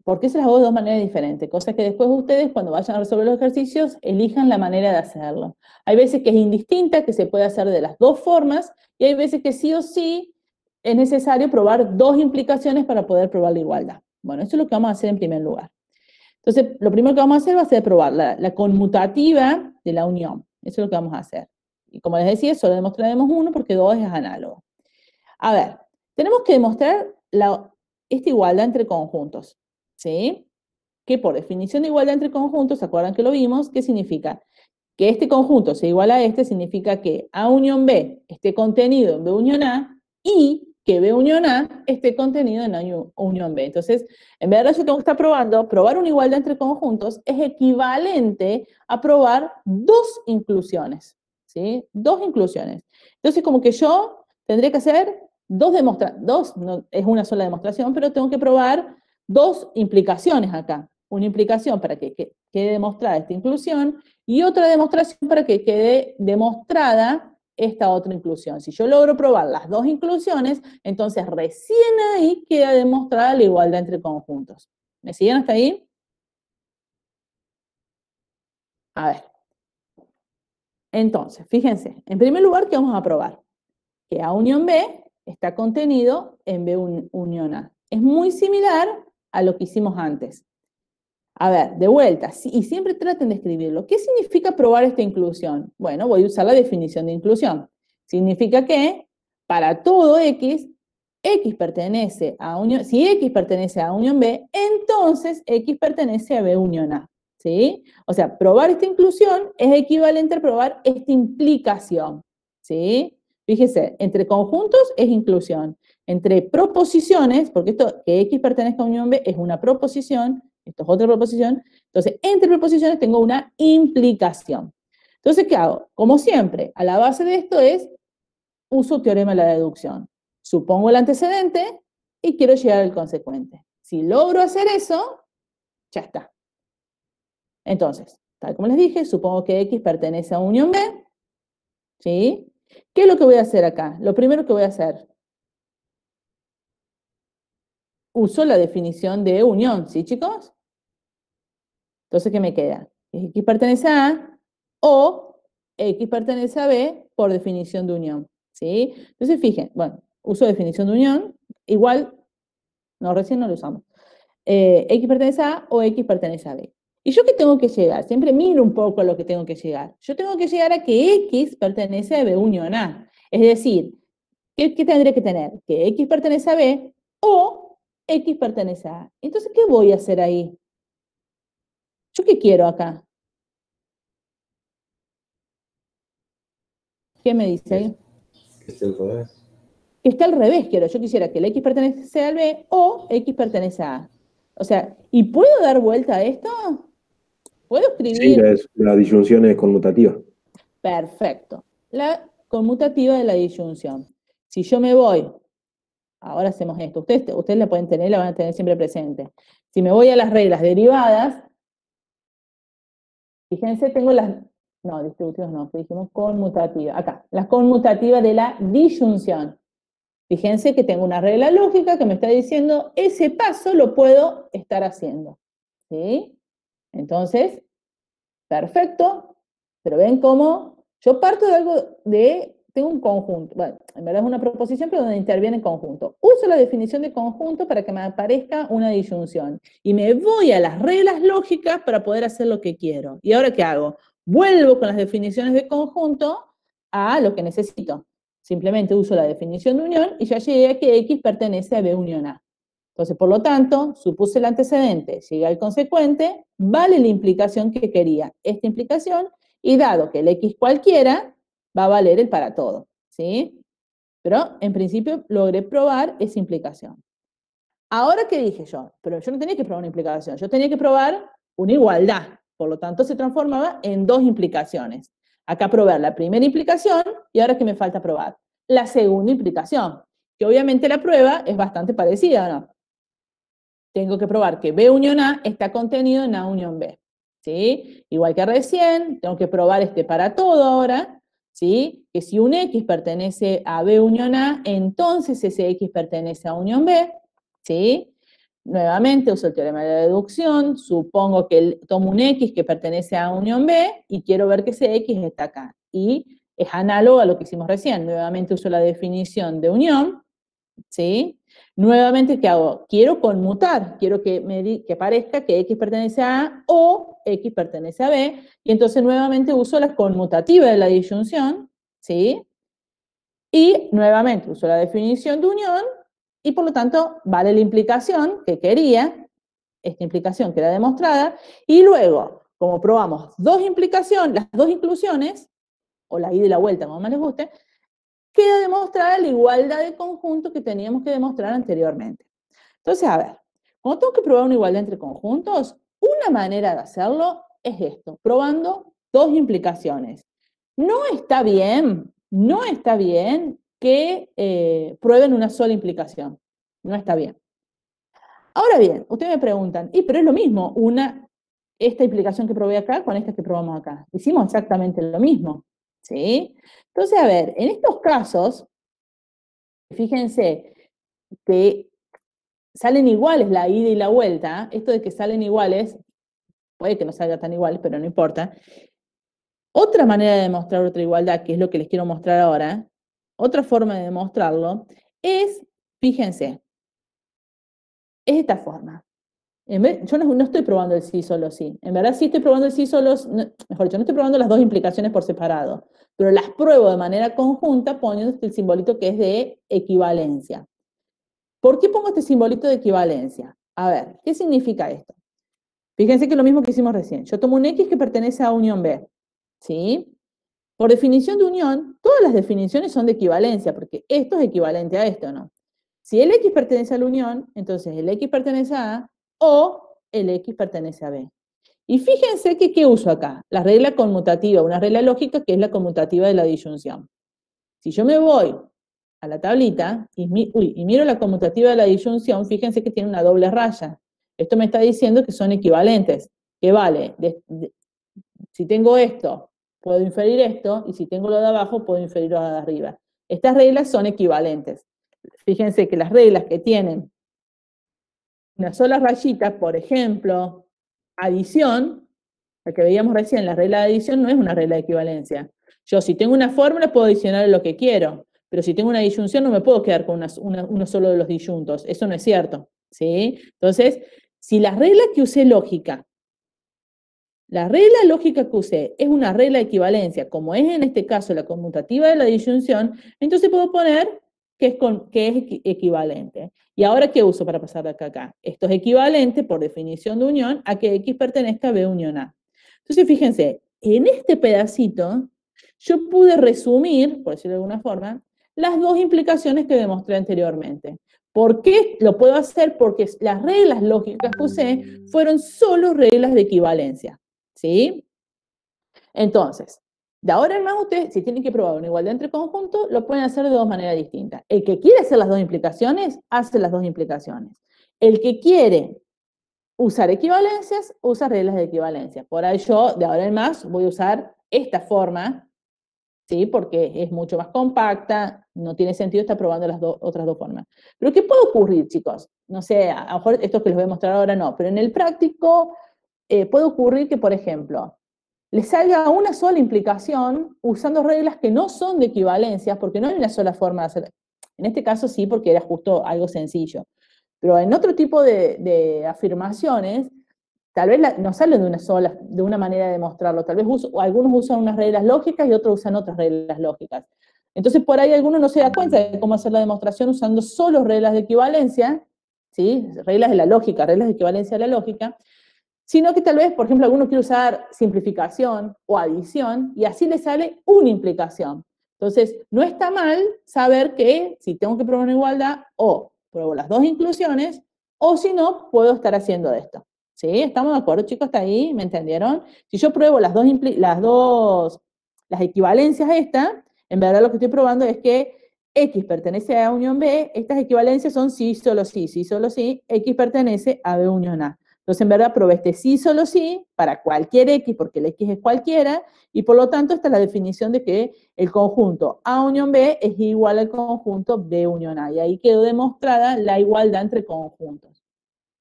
¿Por qué se las hago de dos maneras diferentes? Cosa que después ustedes, cuando vayan a resolver los ejercicios, elijan la manera de hacerlo. Hay veces que es indistinta, que se puede hacer de las dos formas, y hay veces que sí o sí es necesario probar dos implicaciones para poder probar la igualdad. Bueno, eso es lo que vamos a hacer en primer lugar. Entonces, lo primero que vamos a hacer va a ser probar la conmutativa de la unión. Eso es lo que vamos a hacer. Y como les decía, solo demostraremos uno porque 2 es análogo. A ver, tenemos que demostrar esta igualdad entre conjuntos. ¿Sí? Que por definición de igualdad entre conjuntos, ¿se acuerdan que lo vimos? ¿Qué significa? Que este conjunto sea igual a este significa que A unión B esté contenido en B unión A y que B unión A esté contenido en A unión B. Entonces, en vez de yo tengo que estar probando, probar una igualdad entre conjuntos es equivalente a probar dos inclusiones, ¿sí? Dos inclusiones. Entonces, como que yo tendría que hacer dos demostraciones, no es una sola demostración, pero tengo que probar dos implicaciones acá. Una implicación para que quede demostrada esta inclusión y otra demostración para que quede demostrada esta otra inclusión. Si yo logro probar las dos inclusiones, entonces recién ahí queda demostrada la igualdad entre conjuntos. ¿Me siguen hasta ahí? A ver. Entonces, fíjense, en primer lugar, ¿qué vamos a probar? Que A unión B está contenido en B unión A. Es muy similar a lo que hicimos antes. A ver, de vuelta, y siempre traten de escribirlo. ¿Qué significa probar esta inclusión? Bueno, voy a usar la definición de inclusión. Significa que para todo X, X pertenece a unión, si X pertenece a unión B, entonces X pertenece a B unión A. ¿Sí? O sea, probar esta inclusión es equivalente a probar esta implicación. ¿Sí? Fíjese, entre conjuntos es inclusión. Entre proposiciones, porque esto que X pertenezca a unión B es una proposición, esto es otra proposición. Entonces, entre proposiciones tengo una implicación. Entonces, ¿qué hago? Como siempre, a la base de esto es, uso teorema de la deducción. Supongo el antecedente y quiero llegar al consecuente. Si logro hacer eso, ya está. Entonces, tal como les dije, supongo que X pertenece a unión B. ¿Sí? ¿Qué es lo que voy a hacer acá? Lo primero que voy a hacer, uso la definición de unión, ¿sí, chicos? Entonces, ¿qué me queda? X pertenece a A o X pertenece a B por definición de unión, ¿sí? Entonces, fíjense, bueno, uso definición de unión, igual, no, recién no lo usamos. X pertenece a A o X pertenece a B. ¿Y yo qué tengo que llegar? Siempre miro un poco a lo que tengo que llegar. Yo tengo que llegar a que X pertenece a B unión A. Es decir, ¿qué tendré que tener? Que X pertenece a B o X pertenece a A. Entonces, ¿qué voy a hacer ahí? ¿Yo qué quiero acá? ¿Qué me dice ahí? Que esté al revés. Que esté al revés, quiero. Yo quisiera que el X pertenece al B o X pertenece a A. O sea, ¿y puedo dar vuelta a esto? ¿Puedo Sí, escribir? la disyunción es conmutativa. Perfecto. La conmutativa de la disyunción. Si yo me voy, ahora hacemos esto, ustedes la pueden tener, la van a tener siempre presente. Si me voy a las reglas derivadas, fíjense, tengo no, distributivas no, dijimos conmutativa, acá, la conmutativa de la disyunción. Fíjense que tengo una regla lógica que me está diciendo, ese paso lo puedo estar haciendo, ¿sí? Entonces, perfecto, pero ven cómo yo parto de algo tengo un conjunto, bueno, en verdad es una proposición, pero donde interviene conjunto. Uso la definición de conjunto para que me aparezca una disyunción. Y me voy a las reglas lógicas para poder hacer lo que quiero. ¿Y ahora qué hago? Vuelvo con las definiciones de conjunto a lo que necesito. Simplemente uso la definición de unión y ya llegué a que X pertenece a B unión A. Entonces, por lo tanto, supuse el antecedente, llegué al consecuente, vale la implicación que quería. Esta implicación, y dado que el X cualquiera, va a valer el para todo, ¿sí? Pero, en principio, logré probar esa implicación. Ahora, ¿qué dije yo? Pero yo no tenía que probar una implicación, yo tenía que probar una igualdad. Por lo tanto, se transformaba en dos implicaciones. Acá probé la primera implicación, y ahora, ¿qué me falta probar? La segunda implicación, que obviamente la prueba es bastante parecida, ¿no? Tengo que probar que B unión A está contenido en A unión B, ¿sí? Igual que recién, tengo que probar este para todo ahora, ¿sí? Que si un X pertenece a B unión A, entonces ese X pertenece a unión B, ¿sí? Nuevamente uso el teorema de la deducción, supongo que tomo un X que pertenece a unión B y quiero ver que ese X está acá. Y es análogo a lo que hicimos recién. Nuevamente uso la definición de unión, ¿sí? Nuevamente, ¿qué hago? Quiero conmutar, quiero que parezca que X pertenece a A o X pertenece a B, y entonces nuevamente uso la conmutativa de la disyunción, ¿sí? Y nuevamente uso la definición de unión, y por lo tanto vale la implicación que quería, esta implicación queda demostrada, y luego, como probamos las dos inclusiones, o la ida y la vuelta, como más les guste, queda demostrada la igualdad de conjunto que teníamos que demostrar anteriormente. Entonces, a ver, cuando tengo que probar una igualdad entre conjuntos, una manera de hacerlo es esto, probando dos implicaciones. No está bien que prueben una sola implicación. No está bien. Ahora bien, ustedes me preguntan, pero es lo mismo esta implicación que probé acá con esta que probamos acá. Hicimos exactamente lo mismo, ¿sí? Entonces, a ver, en estos casos, fíjense que salen iguales la ida y la vuelta. Esto de que salen iguales, puede que no salga tan iguales, pero no importa. Otra manera de demostrar otra igualdad, que es lo que les quiero mostrar ahora, otra forma de demostrarlo, es, fíjense, es esta forma. Yo no estoy probando el sí solo sí. En verdad sí estoy probando el sí solo, mejor dicho, no estoy probando las dos implicaciones por separado, pero las pruebo de manera conjunta poniendo el simbolito que es de equivalencia. ¿Por qué pongo este simbolito de equivalencia? A ver, ¿qué significa esto? Fíjense que es lo mismo que hicimos recién. Yo tomo un X que pertenece a unión B, ¿sí? Por definición de unión, todas las definiciones son de equivalencia, porque esto es equivalente a esto, ¿no? Si el X pertenece a la unión, entonces el X pertenece a A o el X pertenece a B. Y fíjense que ¿qué uso acá? La regla conmutativa, una regla lógica que es la conmutativa de la disyunción. Si yo me voy a la tablita y miro la conmutativa de la disyunción, fíjense que tiene una doble raya. Esto me está diciendo que son equivalentes, que vale, si tengo esto, puedo inferir esto, y si tengo lo de abajo, puedo inferir lo de arriba. Estas reglas son equivalentes. Fíjense que las reglas que tienen una sola rayita, por ejemplo, adición, la que veíamos recién, la regla de adición no es una regla de equivalencia. Yo, si tengo una fórmula, puedo adicionar lo que quiero, pero si tengo una disyunción, no me puedo quedar con uno solo de los disyuntos. Eso no es cierto, ¿sí? Entonces, si la regla que usé lógica, la regla lógica que usé es una regla de equivalencia, como es en este caso la conmutativa de la disyunción, entonces puedo poner que es equivalente. ¿Y ahora qué uso para pasar de acá a acá? Esto es equivalente, por definición de unión, a que X pertenezca a B unión A. Entonces, fíjense, en este pedacito, yo pude resumir, por decirlo de alguna forma, las dos implicaciones que demostré anteriormente. ¿Por qué lo puedo hacer? Porque las reglas lógicas que usé fueron solo reglas de equivalencia, ¿sí? Entonces, de ahora en más ustedes, si tienen que probar una igualdad entre conjuntos, lo pueden hacer de dos maneras distintas. El que quiere hacer las dos implicaciones, hace las dos implicaciones. El que quiere usar equivalencias, usa reglas de equivalencia. Por ahí yo, de ahora en más, voy a usar esta forma, ¿sí? Porque es mucho más compacta, no tiene sentido estar probando las otras dos formas. Pero ¿qué puede ocurrir, chicos? No sé, a lo mejor esto que les voy a mostrar ahora no, pero en el práctico puede ocurrir que, por ejemplo, les salga una sola implicación usando reglas que no son de equivalencias, porque no hay una sola forma de hacer. En este caso sí, porque era justo algo sencillo. Pero en otro tipo de afirmaciones, tal vez no salen de una manera de demostrarlo. Tal vez algunos usan unas reglas lógicas y otros usan otras reglas lógicas. Entonces, por ahí alguno no se da cuenta de cómo hacer la demostración usando solo reglas de equivalencia, ¿sí? Reglas de la lógica, reglas de equivalencia de la lógica, sino que tal vez, por ejemplo, alguno quiere usar simplificación o adición y así le sale una implicación. Entonces, no está mal saber que si tengo que probar una igualdad, o pruebo las dos inclusiones, o si no, puedo estar haciendo esto. ¿Sí? ¿Estamos de acuerdo, chicos? ¿Está ahí? ¿Me entendieron? Si yo pruebo las equivalencias estas, en verdad lo que estoy probando es que X pertenece a unión B, estas equivalencias son sí, solo sí, sí, solo sí, X pertenece a B unión A. Entonces, en verdad, probé este sí, solo sí, para cualquier X, porque el X es cualquiera, y por lo tanto, esta es la definición de que el conjunto A unión B es igual al conjunto B unión A. Y ahí quedó demostrada la igualdad entre conjuntos.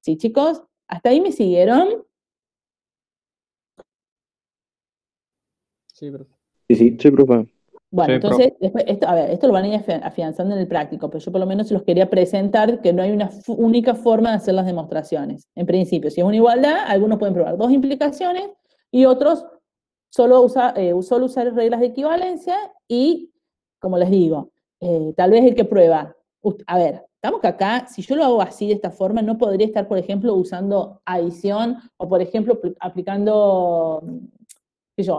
¿Sí, chicos? ¿Hasta ahí me siguieron? Sí, profe. Sí, profe. Bueno, Sí, entonces, después, esto lo van a ir afianzando en el práctico, pero yo por lo menos se los quería presentar que no hay una única forma de hacer las demostraciones. En principio, si es una igualdad, algunos pueden probar dos implicaciones y otros solo usar reglas de equivalencia y, como les digo, tal vez el que prueba, a ver, estamos que acá, si yo lo hago así de esta forma, no podría estar, por ejemplo, usando adición o, por ejemplo, aplicando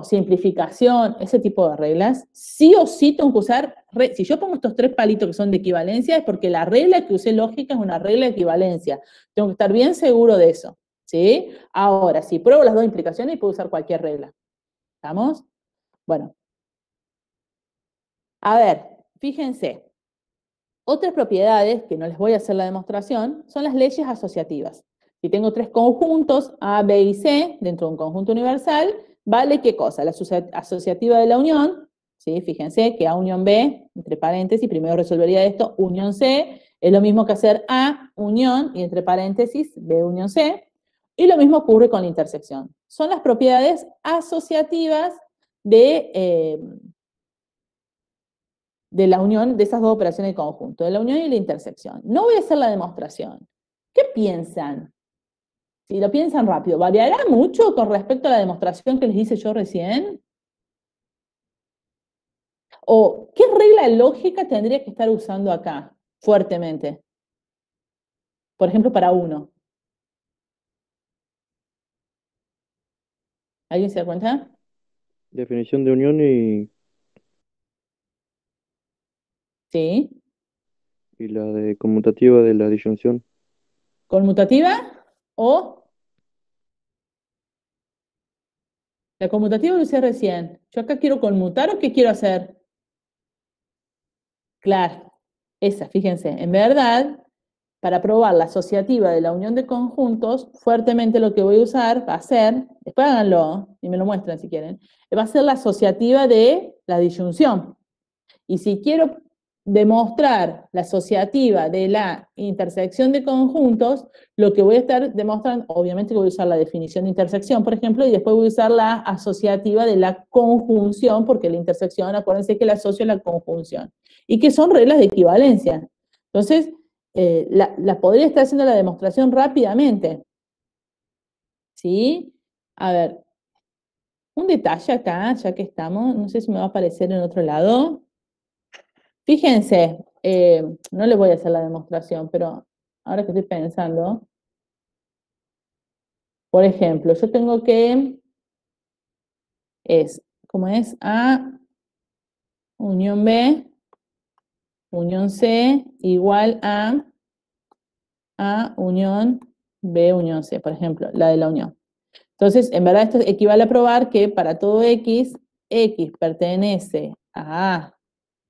simplificación, ese tipo de reglas, sí o sí tengo que usar, si yo pongo estos tres palitos que son de equivalencia, es porque la regla que usé lógica es una regla de equivalencia. Tengo que estar bien seguro de eso, ¿sí? Ahora, si pruebo las dos implicaciones, puedo usar cualquier regla. ¿Estamos? Bueno. A ver, fíjense. Otras propiedades, que no les voy a hacer la demostración, son las leyes asociativas. Si tengo tres conjuntos, A, B y C, dentro de un conjunto universal, ¿vale qué cosa? La asociativa de la unión, ¿sí? Fíjense que A unión B, entre paréntesis, primero resolvería esto, unión C, es lo mismo que hacer A unión, y entre paréntesis, B unión C, y lo mismo ocurre con la intersección. Son las propiedades asociativas de la unión de esas dos operaciones de conjunto, de la unión y la intersección. No voy a hacer la demostración. ¿Qué piensan? Si lo piensan rápido, ¿variará mucho con respecto a la demostración que les hice yo recién? ¿O qué regla lógica tendría que estar usando acá, fuertemente? Por ejemplo, para uno. ¿Alguien se da cuenta? Definición de unión Sí. y la de conmutativa de la disyunción. ¿Conmutativa o la conmutativa lo usé recién? Yo acá quiero conmutar o ¿qué quiero hacer? Claro, esa, fíjense, en verdad, para probar la asociativa de la unión de conjuntos, fuertemente lo que voy a usar va a ser, después háganlo y me lo muestran si quieren, va a ser la asociativa de la disyunción. Y si quiero demostrar la asociativa de la intersección de conjuntos, lo que voy a estar demostrando, obviamente que voy a usar la definición de intersección, por ejemplo, y después voy a usar la asociativa de la conjunción, porque la intersección, acuérdense que la asocio a la conjunción, y que son reglas de equivalencia. Entonces, la podría estar haciendo la demostración rápidamente. ¿Sí? A ver, un detalle acá, ya que estamos, no sé si me va a aparecer en otro lado. Fíjense, no les voy a hacer la demostración, pero ahora que estoy pensando, por ejemplo, yo tengo que, ¿cómo es? A unión B, unión C, igual a unión B, unión C, por ejemplo, la de la unión. Entonces, en verdad esto equivale a probar que para todo X pertenece a A,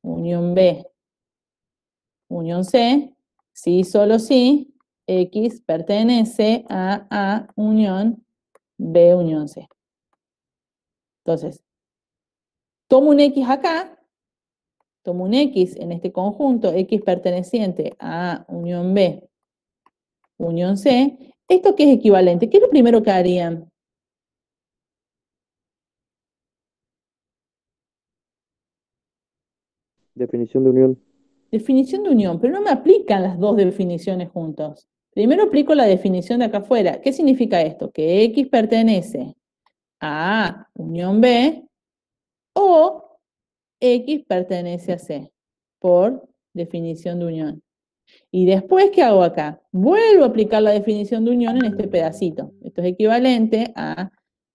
unión B, unión C, si solo si X pertenece a A, unión B, unión C. Entonces, tomo un X acá, tomo un X en este conjunto, X perteneciente a A, unión B, unión C. ¿Esto qué es equivalente? ¿Qué es lo primero que harían? Definición de unión. Definición de unión, pero no me aplican las dos definiciones juntos. Primero aplico la definición de acá afuera. ¿Qué significa esto? Que X pertenece a A, unión B, o X pertenece a C, por definición de unión. Y después, ¿qué hago acá? Vuelvo a aplicar la definición de unión en este pedacito. Esto es equivalente a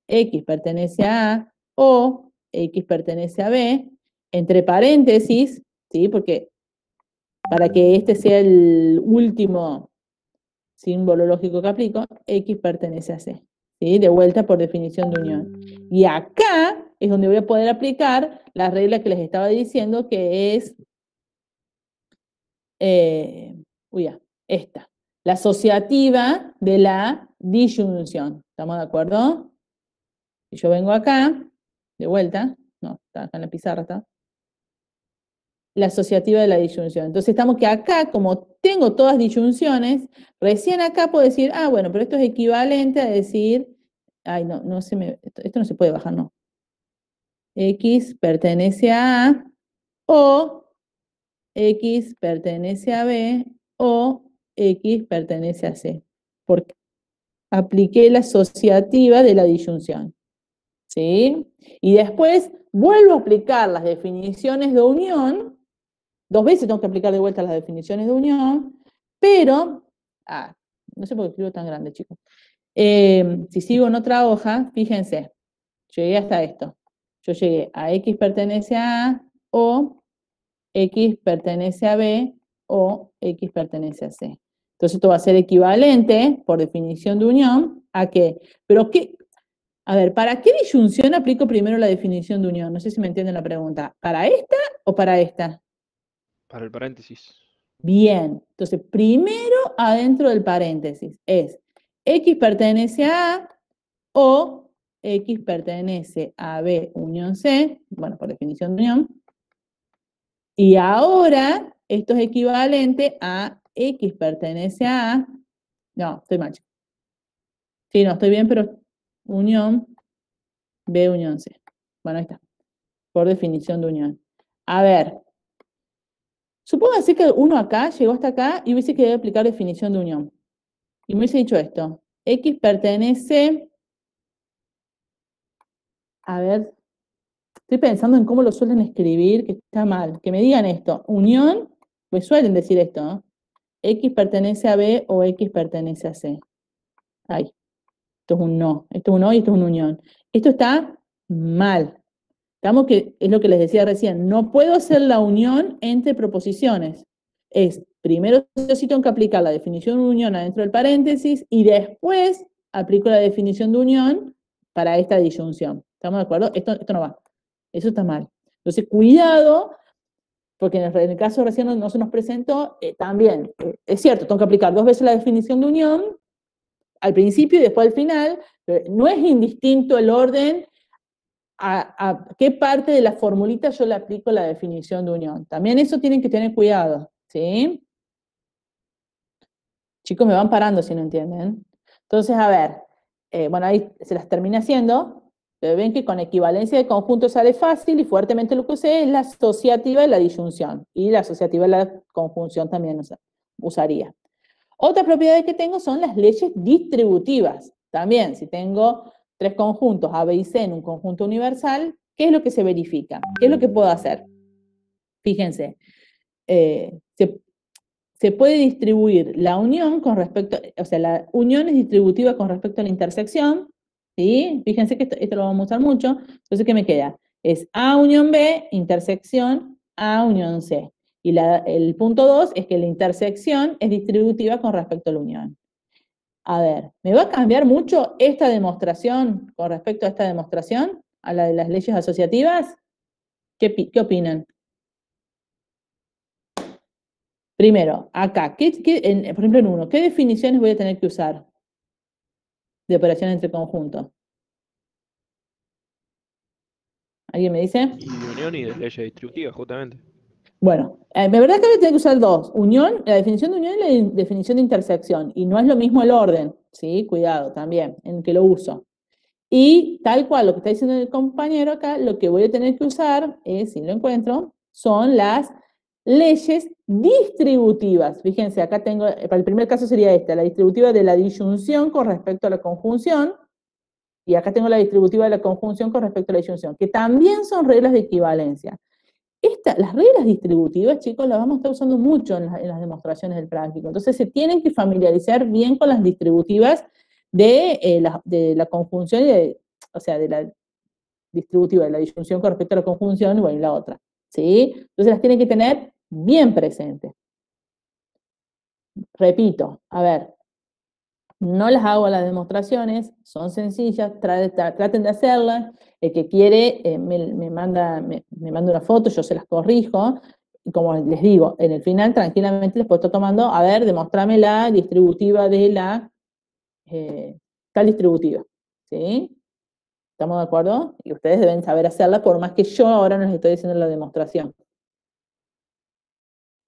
X pertenece a A o X pertenece a B, entre paréntesis, ¿sí? Porque para que este sea el último símbolo lógico que aplico, X pertenece a C. ¿Sí? De vuelta por definición de unión. Y acá es donde voy a poder aplicar la regla que les estaba diciendo, que es esta, la asociativa de la disyunción. ¿Estamos de acuerdo? Si yo vengo acá, de vuelta, no, está acá en la pizarra, está. La asociativa de la disyunción. Entonces estamos que acá, como tengo todas disyunciones, recién acá puedo decir, ah, bueno, pero esto es equivalente a decir, ay, no, esto no se puede bajar, no. X pertenece a A, o X pertenece a B, o X pertenece a C. Porque apliqué la asociativa de la disyunción. ¿Sí? Y después vuelvo a aplicar las definiciones de unión. Dos veces tengo que aplicar de vuelta las definiciones de unión, pero, no sé por qué escribo tan grande, chicos. Si sigo en otra hoja, fíjense, llegué hasta esto. Yo llegué a X pertenece a A, o X pertenece a B, o X pertenece a C. Entonces esto va a ser equivalente, por definición de unión, ¿a qué? Pero qué, a ver, ¿para qué disyunción aplico primero la definición de unión? No sé si me entienden la pregunta. ¿Para esta o para esta? Para el paréntesis. Bien, entonces primero adentro del paréntesis es X pertenece a A o X pertenece a B unión C, bueno, por definición de unión, y ahora esto es equivalente a X pertenece a A, no, estoy mal. Sí, no, estoy bien, pero unión B unión C. Bueno, ahí está, por definición de unión. A ver, supóngase que uno acá llegó hasta acá y hubiese querido aplicar definición de unión. Y me hubiese dicho esto, X pertenece, a ver, estoy pensando en cómo lo suelen escribir, que está mal, que me digan esto, unión, pues suelen decir esto, ¿no? X pertenece a B o X pertenece a C. Ay, esto es un no, esto es un no y esto es una unión. Esto está mal. Estamos que, es lo que les decía recién, no puedo hacer la unión entre proposiciones. Primero yo sí tengo que aplicar la definición de unión adentro del paréntesis y después aplico la definición de unión para esta disyunción. ¿Estamos de acuerdo? Esto no va. Eso está mal. Entonces, cuidado, porque en el caso recién no se nos presentó, también, es cierto, tengo que aplicar dos veces la definición de unión, al principio y después al final, pero no es indistinto el orden a qué parte de la formulita yo le aplico la definición de unión. También eso tienen que tener cuidado, ¿sí? Chicos, me van parando si no entienden. Entonces, a ver, bueno, ahí se las termina haciendo, pero ven que con equivalencia de conjunto sale fácil y fuertemente lo que usé es la asociativa de la disyunción. Y la asociativa de la conjunción también usaría. Otras propiedades que tengo son las leyes distributivas. También, si tengo tres conjuntos A, B y C en un conjunto universal, ¿qué es lo que se verifica? ¿Qué es lo que puedo hacer? Fíjense, se puede distribuir la unión con respecto, o sea, la unión es distributiva con respecto a la intersección, ¿sí? Fíjense que esto lo vamos a usar mucho. Entonces, ¿qué me queda? Es A unión B, intersección A unión C. Y el punto 2 es que la intersección es distributiva con respecto a la unión. A ver, ¿me va a cambiar mucho esta demostración con respecto a esta demostración? A la de las leyes asociativas. ¿Qué opinan? Primero, acá, por ejemplo en 1, ¿qué definiciones voy a tener que usar de operación entre conjuntos? ¿Alguien me dice? Y de unión y de leyes distributivas, justamente. Bueno, la verdad que voy a tener que usar dos. Unión, la definición de unión y la definición de intersección. Y no es lo mismo el orden, ¿sí? Cuidado también en que lo uso. Y tal cual, lo que está diciendo el compañero acá, lo que voy a tener que usar, si lo encuentro, son las leyes distributivas. Fíjense, acá tengo, para el primer caso sería esta, la distributiva de la disyunción con respecto a la conjunción, y acá tengo la distributiva de la conjunción con respecto a la disyunción, que también son reglas de equivalencia. Las reglas distributivas, chicos, las vamos a estar usando mucho en las demostraciones del práctico. Entonces se tienen que familiarizar bien con las distributivas de la conjunción, o sea, de la distributiva de la disyunción con respecto a la conjunción, igual y la otra. ¿Sí? Entonces las tienen que tener bien presentes. Repito, a ver, no las hago las demostraciones, son sencillas, traten de hacerlas. El que quiere me manda una foto, yo se las corrijo. Y como les digo, en el final tranquilamente les puedo estar tomando, a ver, demostrame la distributiva de la tal distributiva. ¿Sí? ¿Estamos de acuerdo? Y ustedes deben saber hacerla, por más que yo ahora no les estoy haciendo la demostración.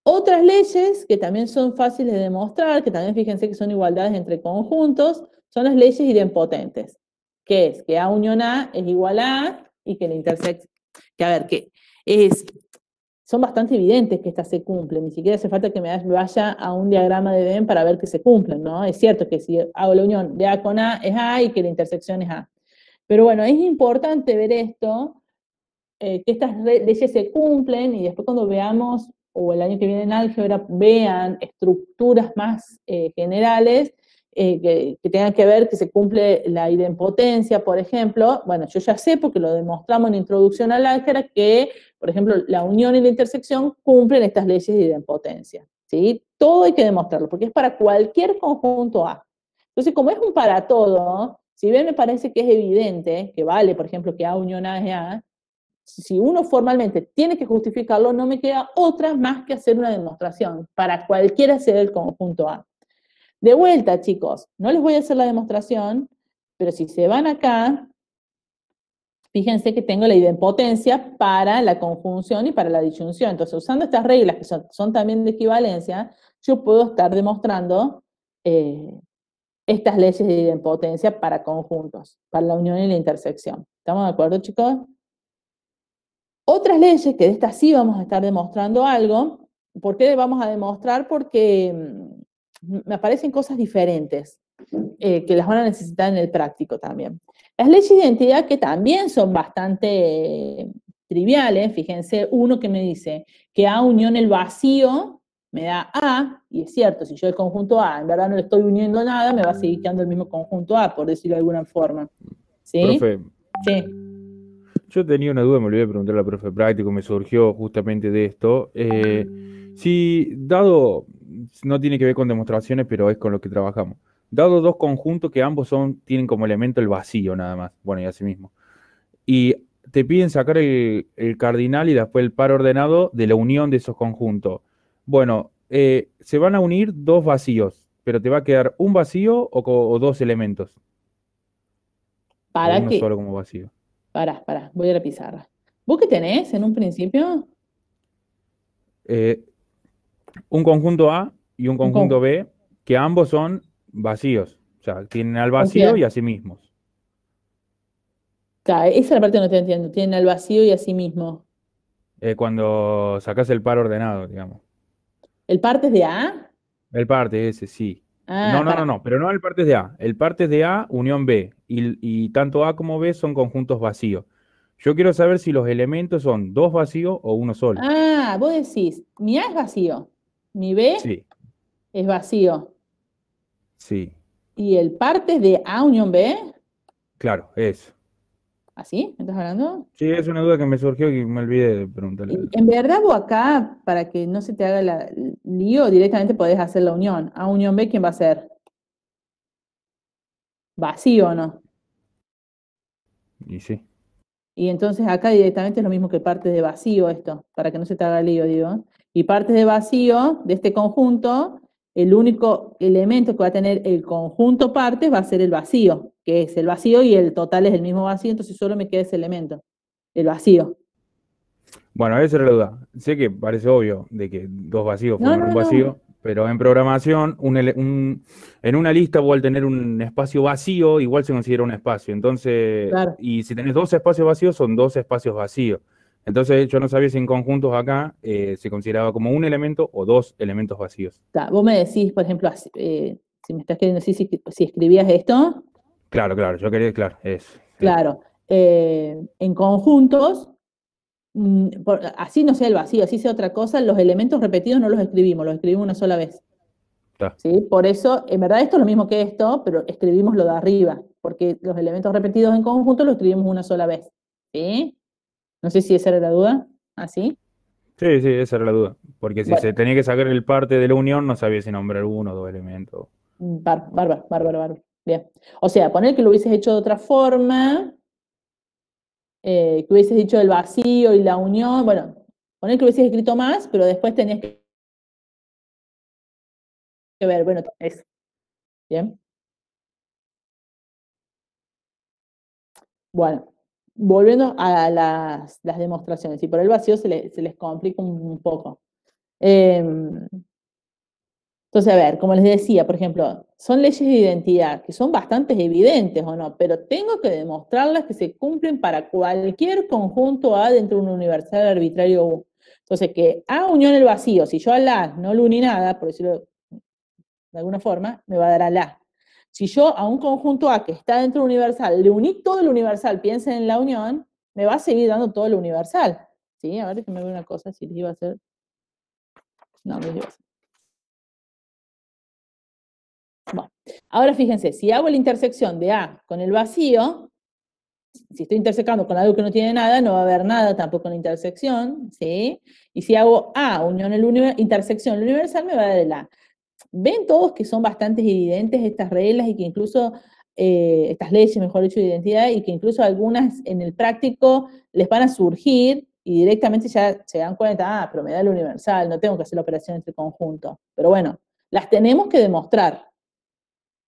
Otras leyes que también son fáciles de demostrar, que también fíjense que son igualdades entre conjuntos, son las leyes idempotentes. ¿Qué es? Que A unión A es igual a A y que la intersección, que a ver, son bastante evidentes que estas se cumplen, ni siquiera hace falta que me vaya a un diagrama de Venn para ver que se cumplen, ¿no? Es cierto que si hago la unión de A con A es A y que la intersección es A. Pero bueno, es importante ver esto, que estas leyes se cumplen, y después cuando veamos, o el año que viene en álgebra, vean estructuras más generales que tengan que ver que se cumple la idempotencia, por ejemplo. Bueno, yo ya sé, porque lo demostramos en Introducción al Álgebra, que, por ejemplo, la unión y la intersección cumplen estas leyes de idempotencia. ¿Sí? Todo hay que demostrarlo, porque es para cualquier conjunto A. Entonces, como es un para todo, si bien me parece que es evidente que vale, por ejemplo, que A unión A es A, si uno formalmente tiene que justificarlo, no me queda otra más que hacer una demostración para cualquiera sea el conjunto A. De vuelta, chicos, no les voy a hacer la demostración, pero si se van acá, fíjense que tengo la idempotencia para la conjunción y para la disyunción. Entonces, usando estas reglas que son también de equivalencia, yo puedo estar demostrando estas leyes de idempotencia para conjuntos, para la unión y la intersección. ¿Estamos de acuerdo, chicos? Otras leyes, que de estas sí vamos a estar demostrando algo. ¿Por qué vamos a demostrar? Porque me aparecen cosas diferentes que las van a necesitar en el práctico también. Las leyes de identidad, que también son bastante triviales. Fíjense, uno que me dice que A unión el vacío me da A, y es cierto, si yo el conjunto A en verdad no le estoy uniendo nada, me va a seguir quedando el mismo conjunto A, por decirlo de alguna forma. ¿Sí? Profe, Sí. yo tenía una duda, me olvidé de preguntarle al profe práctico, me surgió justamente de esto. Si dado, no tiene que ver con demostraciones, pero es con lo que trabajamos. Dado dos conjuntos que ambos tienen como elemento el vacío nada más, bueno, y así mismo. Y te piden sacar el cardinal y después el par ordenado de la unión de esos conjuntos. Bueno, se van a unir dos vacíos, pero te va a quedar un vacío o dos elementos. ¿Para o uno qué? solo como vacío. Pará, voy a la pizarra. ¿Vos qué tenés en un principio? Un conjunto A y un conjunto B, que ambos son vacíos. O sea, tienen al vacío y a sí mismos. Claro, esa es la parte que no te entiendo. Tienen al vacío y a sí mismo. Cuando sacas el par ordenado, digamos. ¿El parte es de A? El parte ese, sí. Ah, No, pero no el parte es de A. El parte es de A, unión B. Y tanto A como B son conjuntos vacíos. Yo quiero saber si los elementos son dos vacíos o uno solo. Ah, vos decís, mi A es vacío, mi B Sí, es vacío, sí, y el partes de A unión B, claro, eso. ¿así? ¿Me estás hablando? Sí, es una duda que me surgió y me olvidé de preguntarle. En verdad vos acá, para que no se te haga el lío, directamente podés hacer la unión. A unión B, ¿quién va a ser? Vacío, ¿o no? Y sí. Y entonces acá directamente es lo mismo que partes de vacío esto, para que no se te haga lío, digo. Y partes de vacío de este conjunto, el único elemento que va a tener el conjunto partes va a ser el vacío, que es el vacío y el total es el mismo vacío, entonces solo me queda ese elemento, el vacío. Bueno, esa era la duda. Sé que parece obvio de que dos vacíos No, forman no, un no. vacío, pero en programación, en una lista vos al tener un espacio vacío, igual se considera un espacio. Entonces, Claro. y si tenés dos espacios vacíos, son dos espacios vacíos. Entonces, yo no sabía si en conjuntos acá se consideraba como un elemento o dos elementos vacíos. Vos me decís, por ejemplo, si me estás queriendo decir si escribías esto, Claro, claro, yo quería, claro, eso. Sí, claro, en conjuntos, así no sea el vacío, así sea otra cosa, los elementos repetidos no los escribimos una sola vez. está. ¿Sí? Por eso, en verdad esto es lo mismo que esto, pero escribimos lo de arriba, porque los elementos repetidos en conjunto los escribimos una sola vez. ¿Sí? No sé si esa era la duda. ¿Así? Sí, sí, esa era la duda. Porque si Bueno, se tenía que sacar el parte de la unión, no sabía si nombrar uno o dos elementos. bárbaro, bárbaro, bárbaro. Bien. O sea, poner que lo hubieses hecho de otra forma, que hubieses dicho el vacío y la unión, bueno, poner que hubieses escrito más, pero después tenías que ver, bueno, eso. Bien. Bueno, volviendo a las demostraciones, y por el vacío se les complica un poco. Entonces, a ver, como les decía, por ejemplo, son leyes de identidad que son bastante evidentes o no, pero tengo que demostrarlas que se cumplen para cualquier conjunto A dentro de un universal arbitrario U. Entonces, que A unión el vacío, si yo a la no le uní nada, por decirlo de alguna forma, me va a dar a la. Si yo a un conjunto A que está dentro del universal le uní todo el universal, piensen en la unión, me va a seguir dando todo el universal. ¿Sí? A ver, déjenme ver una cosa, si les iba a hacer. No, no les iba a hacer. Bueno, ahora fíjense, si hago la intersección de A con el vacío, si estoy intersecando con algo que no tiene nada, no va a haber nada tampoco en la intersección, ¿sí? Y si hago A unión intersección el universal, me va a dar el A. Ven todos que son bastante evidentes estas reglas y que incluso, estas leyes, mejor dicho, de identidad, y que incluso algunas en el práctico les van a surgir y directamente ya se dan cuenta, pero me da el universal, no tengo que hacer la operación entre conjuntos. Pero bueno, las tenemos que demostrar.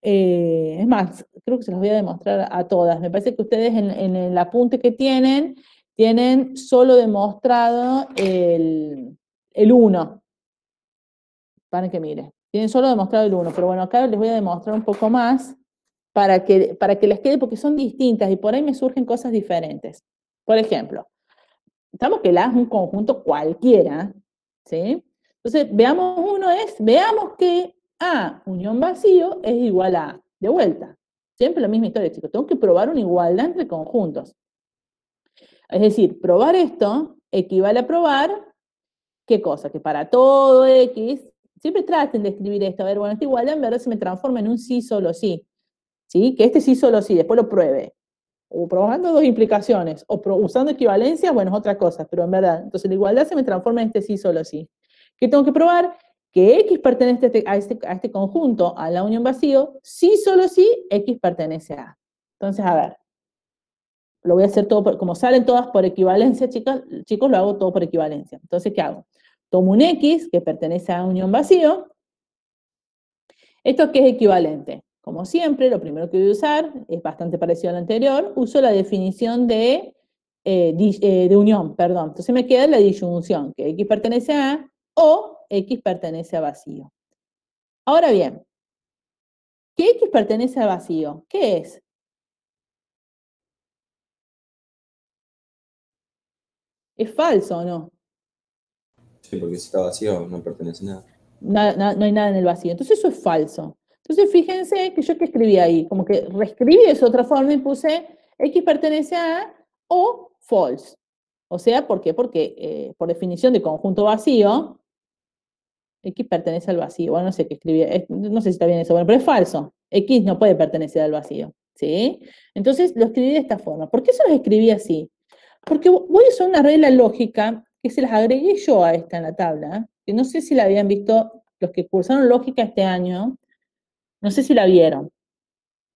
Es más, creo que se los voy a demostrar a todas. Me parece que ustedes en el apunte que tienen solo demostrado el 1. Para que mire. Tienen solo demostrado el 1, pero bueno, acá les voy a demostrar un poco más para que les quede, porque son distintas y por ahí me surgen cosas diferentes. Por ejemplo, estamos que el A es un conjunto cualquiera, ¿sí? Entonces, veamos que A unión vacío es igual a A. De vuelta, siempre la misma historia, chicos. Tengo que probar una igualdad entre conjuntos. Es decir, probar esto equivale a probar, ¿qué cosa? Que para todo X, siempre traten de escribir esto. A ver, bueno, esta igualdad en verdad se me transforma en un sí solo sí. ¿Sí? Que este sí solo sí, después lo pruebe. O probando dos implicaciones, o usando equivalencia, bueno, es otra cosa, pero en verdad, entonces la igualdad se me transforma en este sí solo sí. ¿Qué tengo que probar? Que X pertenece a este conjunto, a la unión vacío, sí solo sí, X pertenece a. Entonces, a ver, lo voy a hacer todo, como salen todas por equivalencia, chicos, lo hago todo por equivalencia. Entonces, ¿qué hago? Tomo un X que pertenece a unión vacío. ¿Esto qué es equivalente? Como siempre, lo primero que voy a usar es bastante parecido al anterior. Uso la definición de unión, perdón. Entonces me queda la disyunción, que X pertenece a A o X pertenece a vacío. Ahora bien, ¿qué X pertenece a vacío? ¿Qué es? ¿Es falso o no? Sí, porque si está vacío no pertenece a No nada. hay nada en el vacío. Entonces eso es falso. Entonces fíjense que yo que escribí ahí, como que reescribí eso de otra forma y puse X pertenece a A o false. O sea, ¿por qué? Porque por definición de conjunto vacío, X pertenece al vacío. Bueno, no sé qué escribía, no sé si está bien eso, bueno, pero es falso. X no puede pertenecer al vacío, ¿sí? Entonces lo escribí de esta forma. ¿Por qué se los escribí así? Porque voy a usar una regla lógica que se las agregué yo a esta en la tabla, que no sé si la habían visto los que cursaron lógica este año, no sé si la vieron,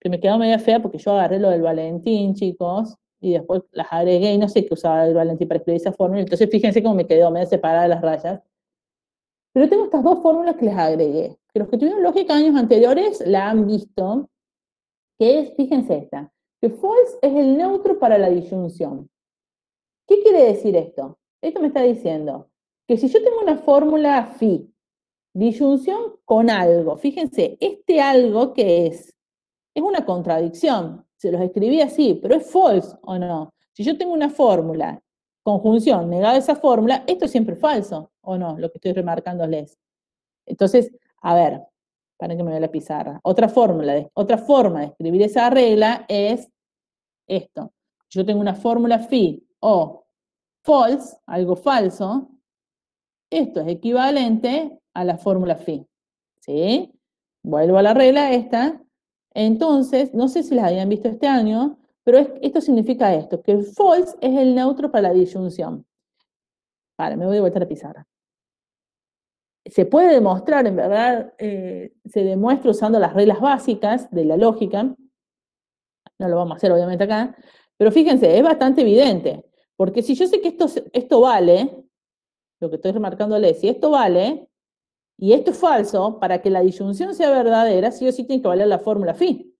que me quedó media fea porque yo agarré lo del Valentín, chicos, y después las agregué y no sé qué usaba el Valentín para escribir esa fórmula, entonces fíjense cómo me quedó medio separada las rayas. Pero tengo estas dos fórmulas que les agregué, que los que tuvieron lógica años anteriores la han visto, que es, fíjense esta, que false es el neutro para la disyunción. ¿Qué quiere decir esto? Esto me está diciendo que si yo tengo una fórmula phi, disyunción con algo, fíjense, este algo que es una contradicción, se los escribí así, pero es false o no. Si yo tengo una fórmula, conjunción, negada esa fórmula, esto es siempre falso o no, lo que estoy remarcándoles. Entonces, a ver, para que me vea la pizarra. Otra forma de escribir esa regla es esto. Yo tengo una fórmula phi o false, algo falso, esto es equivalente a la fórmula phi. ¿Sí? Vuelvo a la regla esta. Entonces, no sé si las habían visto este año, pero esto significa esto, que el false es el neutro para la disyunción. Vale, me voy de vuelta a la pizarra. Se puede demostrar, en verdad, se demuestra usando las reglas básicas de la lógica. No lo vamos a hacer obviamente acá, pero fíjense, es bastante evidente, porque si yo sé que esto vale, lo que estoy remarcándole, si esto vale, y esto es falso, para que la disyunción sea verdadera, sí o sí tiene que valer la fórmula phi.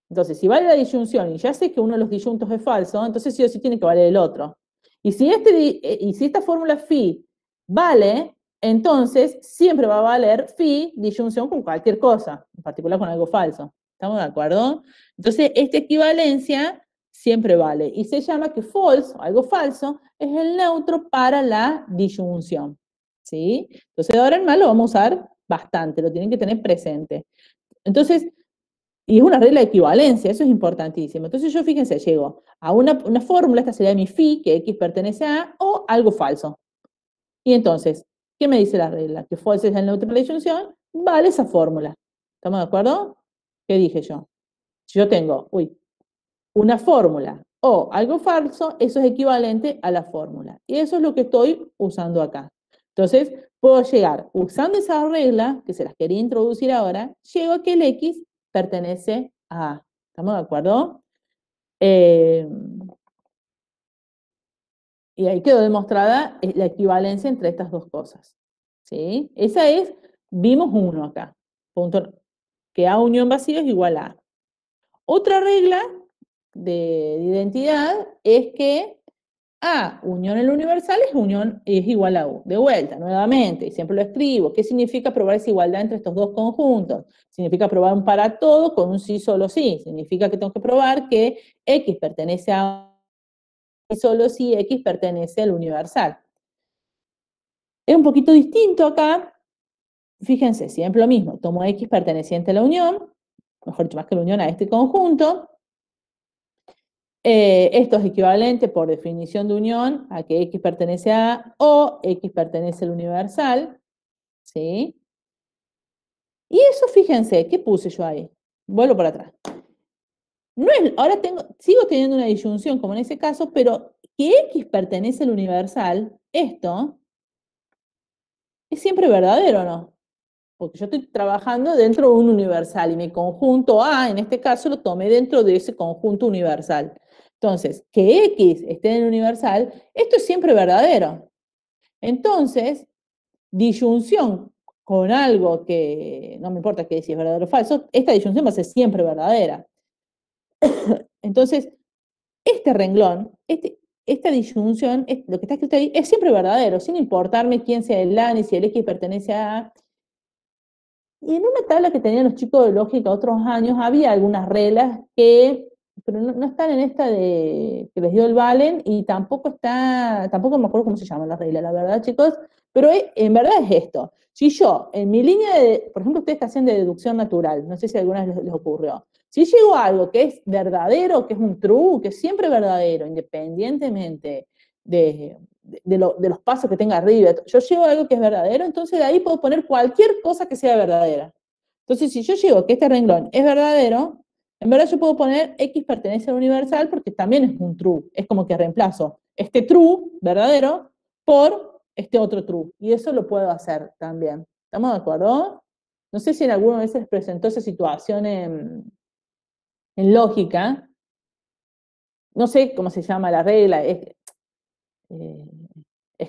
Entonces, si vale la disyunción y ya sé que uno de los disyuntos es falso, entonces sí o sí tiene que valer el otro. Y si esta fórmula phi vale, entonces siempre va a valer phi disyunción con cualquier cosa, en particular con algo falso. ¿Estamos de acuerdo? Entonces, esta equivalencia siempre vale. Y se llama que false, o algo falso, es el neutro para la disyunción. ¿Sí? Entonces, de ahora en más lo vamos a usar bastante, lo tienen que tener presente. Entonces, y es una regla de equivalencia, eso es importantísimo. Entonces yo, fíjense, llego a una fórmula, esta sería mi phi, que X pertenece a, o algo falso. Y entonces, ¿qué me dice la regla? Que false es el neutro para la disyunción, vale esa fórmula. ¿Estamos de acuerdo? ¿Qué dije yo? Si yo tengo, una fórmula o algo falso, eso es equivalente a la fórmula. Y eso es lo que estoy usando acá. Entonces, puedo llegar, usando esa regla, que se las quería introducir ahora, llego a que el X pertenece a A. ¿Estamos de acuerdo? Y ahí quedó demostrada la equivalencia entre estas dos cosas. ¿Sí? Esa es, vimos uno acá. Punto, que A unión vacío es igual a A. Otra regla de identidad es que A unión en lo universal es igual a U. De vuelta, nuevamente, y siempre lo escribo. ¿Qué significa probar esa igualdad entre estos dos conjuntos? Significa probar un para todo con un sí solo sí. Significa que tengo que probar que X pertenece a y solo si X pertenece al universal. Es un poquito distinto acá. Fíjense, siempre lo mismo. Tomo X perteneciente a la unión, mejor dicho, más que la unión a este conjunto. Esto es equivalente por definición de unión a que X pertenece a A o X pertenece al universal. ¿Sí? Y eso, fíjense, ¿qué puse yo ahí? Vuelvo para atrás. No es, ahora sigo teniendo una disyunción como en ese caso, pero que X pertenece al universal, esto es siempre verdadero, ¿no? Porque yo estoy trabajando dentro de un universal y mi conjunto A, en este caso, lo tomé dentro de ese conjunto universal. Entonces, que X esté en el universal, esto es siempre verdadero. Entonces, disyunción con algo que no me importa que si es verdadero o falso, esta disyunción va a ser siempre verdadera. Entonces, este renglón, esta disyunción, lo que está escrito ahí, es siempre verdadero, sin importarme quién sea el A ni si el X pertenece a A. Y en una tabla que tenían los chicos de lógica otros años, había algunas reglas pero no están en esta que les dio el Valen, y tampoco me acuerdo cómo se llama la regla, la verdad, chicos, pero en verdad es esto. Si yo, en mi línea por ejemplo, ustedes que hacen de deducción natural, no sé si alguna vez les ocurrió, Si llego a algo que es verdadero, que es un true, que es siempre verdadero, independientemente de los pasos que tenga arriba, yo llego a algo que es verdadero, entonces de ahí puedo poner cualquier cosa que sea verdadera. Entonces, si yo llego a que este renglón es verdadero, en verdad yo puedo poner X pertenece al universal porque también es un true. Es como que reemplazo este true, verdadero, por este otro true. Y eso lo puedo hacer también. ¿Estamos de acuerdo? No sé si en alguna vez se les presentó esa situación en lógica. No sé cómo se llama la regla. Es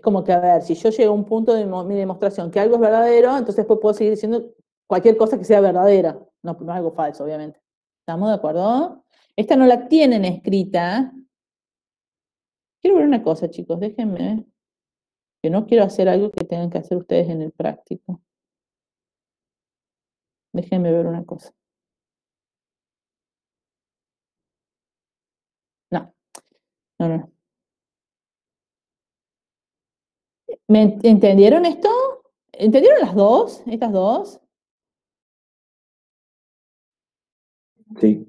como que, a ver, si yo llego a un punto de mi demostración que algo es verdadero, entonces después puedo seguir diciendo cualquier cosa que sea verdadera. No, no es algo falso, obviamente. ¿Estamos de acuerdo? Esta no la tienen escrita. Quiero ver una cosa, chicos, déjenme, que no quiero hacer algo que tengan que hacer ustedes en el práctico. Déjenme ver una cosa. No. ¿Me entendieron esto? ¿Entendieron las dos? ¿Estas dos? Sí.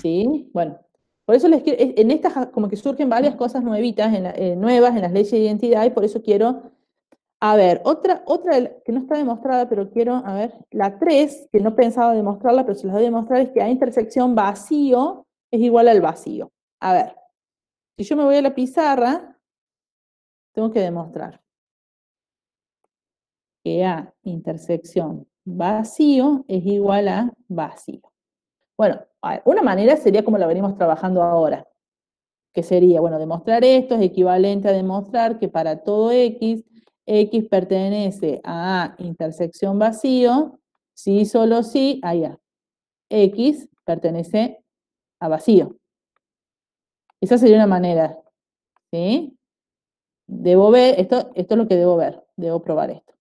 Sí, bueno. Por eso les quiero, en estas como que surgen varias cosas nuevitas, nuevas en las leyes de identidad, y por eso quiero, a ver, otra que no está demostrada, pero quiero, a ver, la 3, que no pensaba demostrarla, pero se las voy a demostrar, es que A intersección vacío es igual al vacío. A ver, si yo me voy a la pizarra, tengo que demostrar que A intersección vacío es igual a vacío. Bueno, a ver, una manera sería como la venimos trabajando ahora, que sería, bueno, demostrar esto es equivalente a demostrar que para todo X pertenece a A intersección vacío, si solo si, allá, X pertenece a vacío. Esa sería una manera, ¿sí? Debo ver, esto es lo que debo ver, debo probar esto.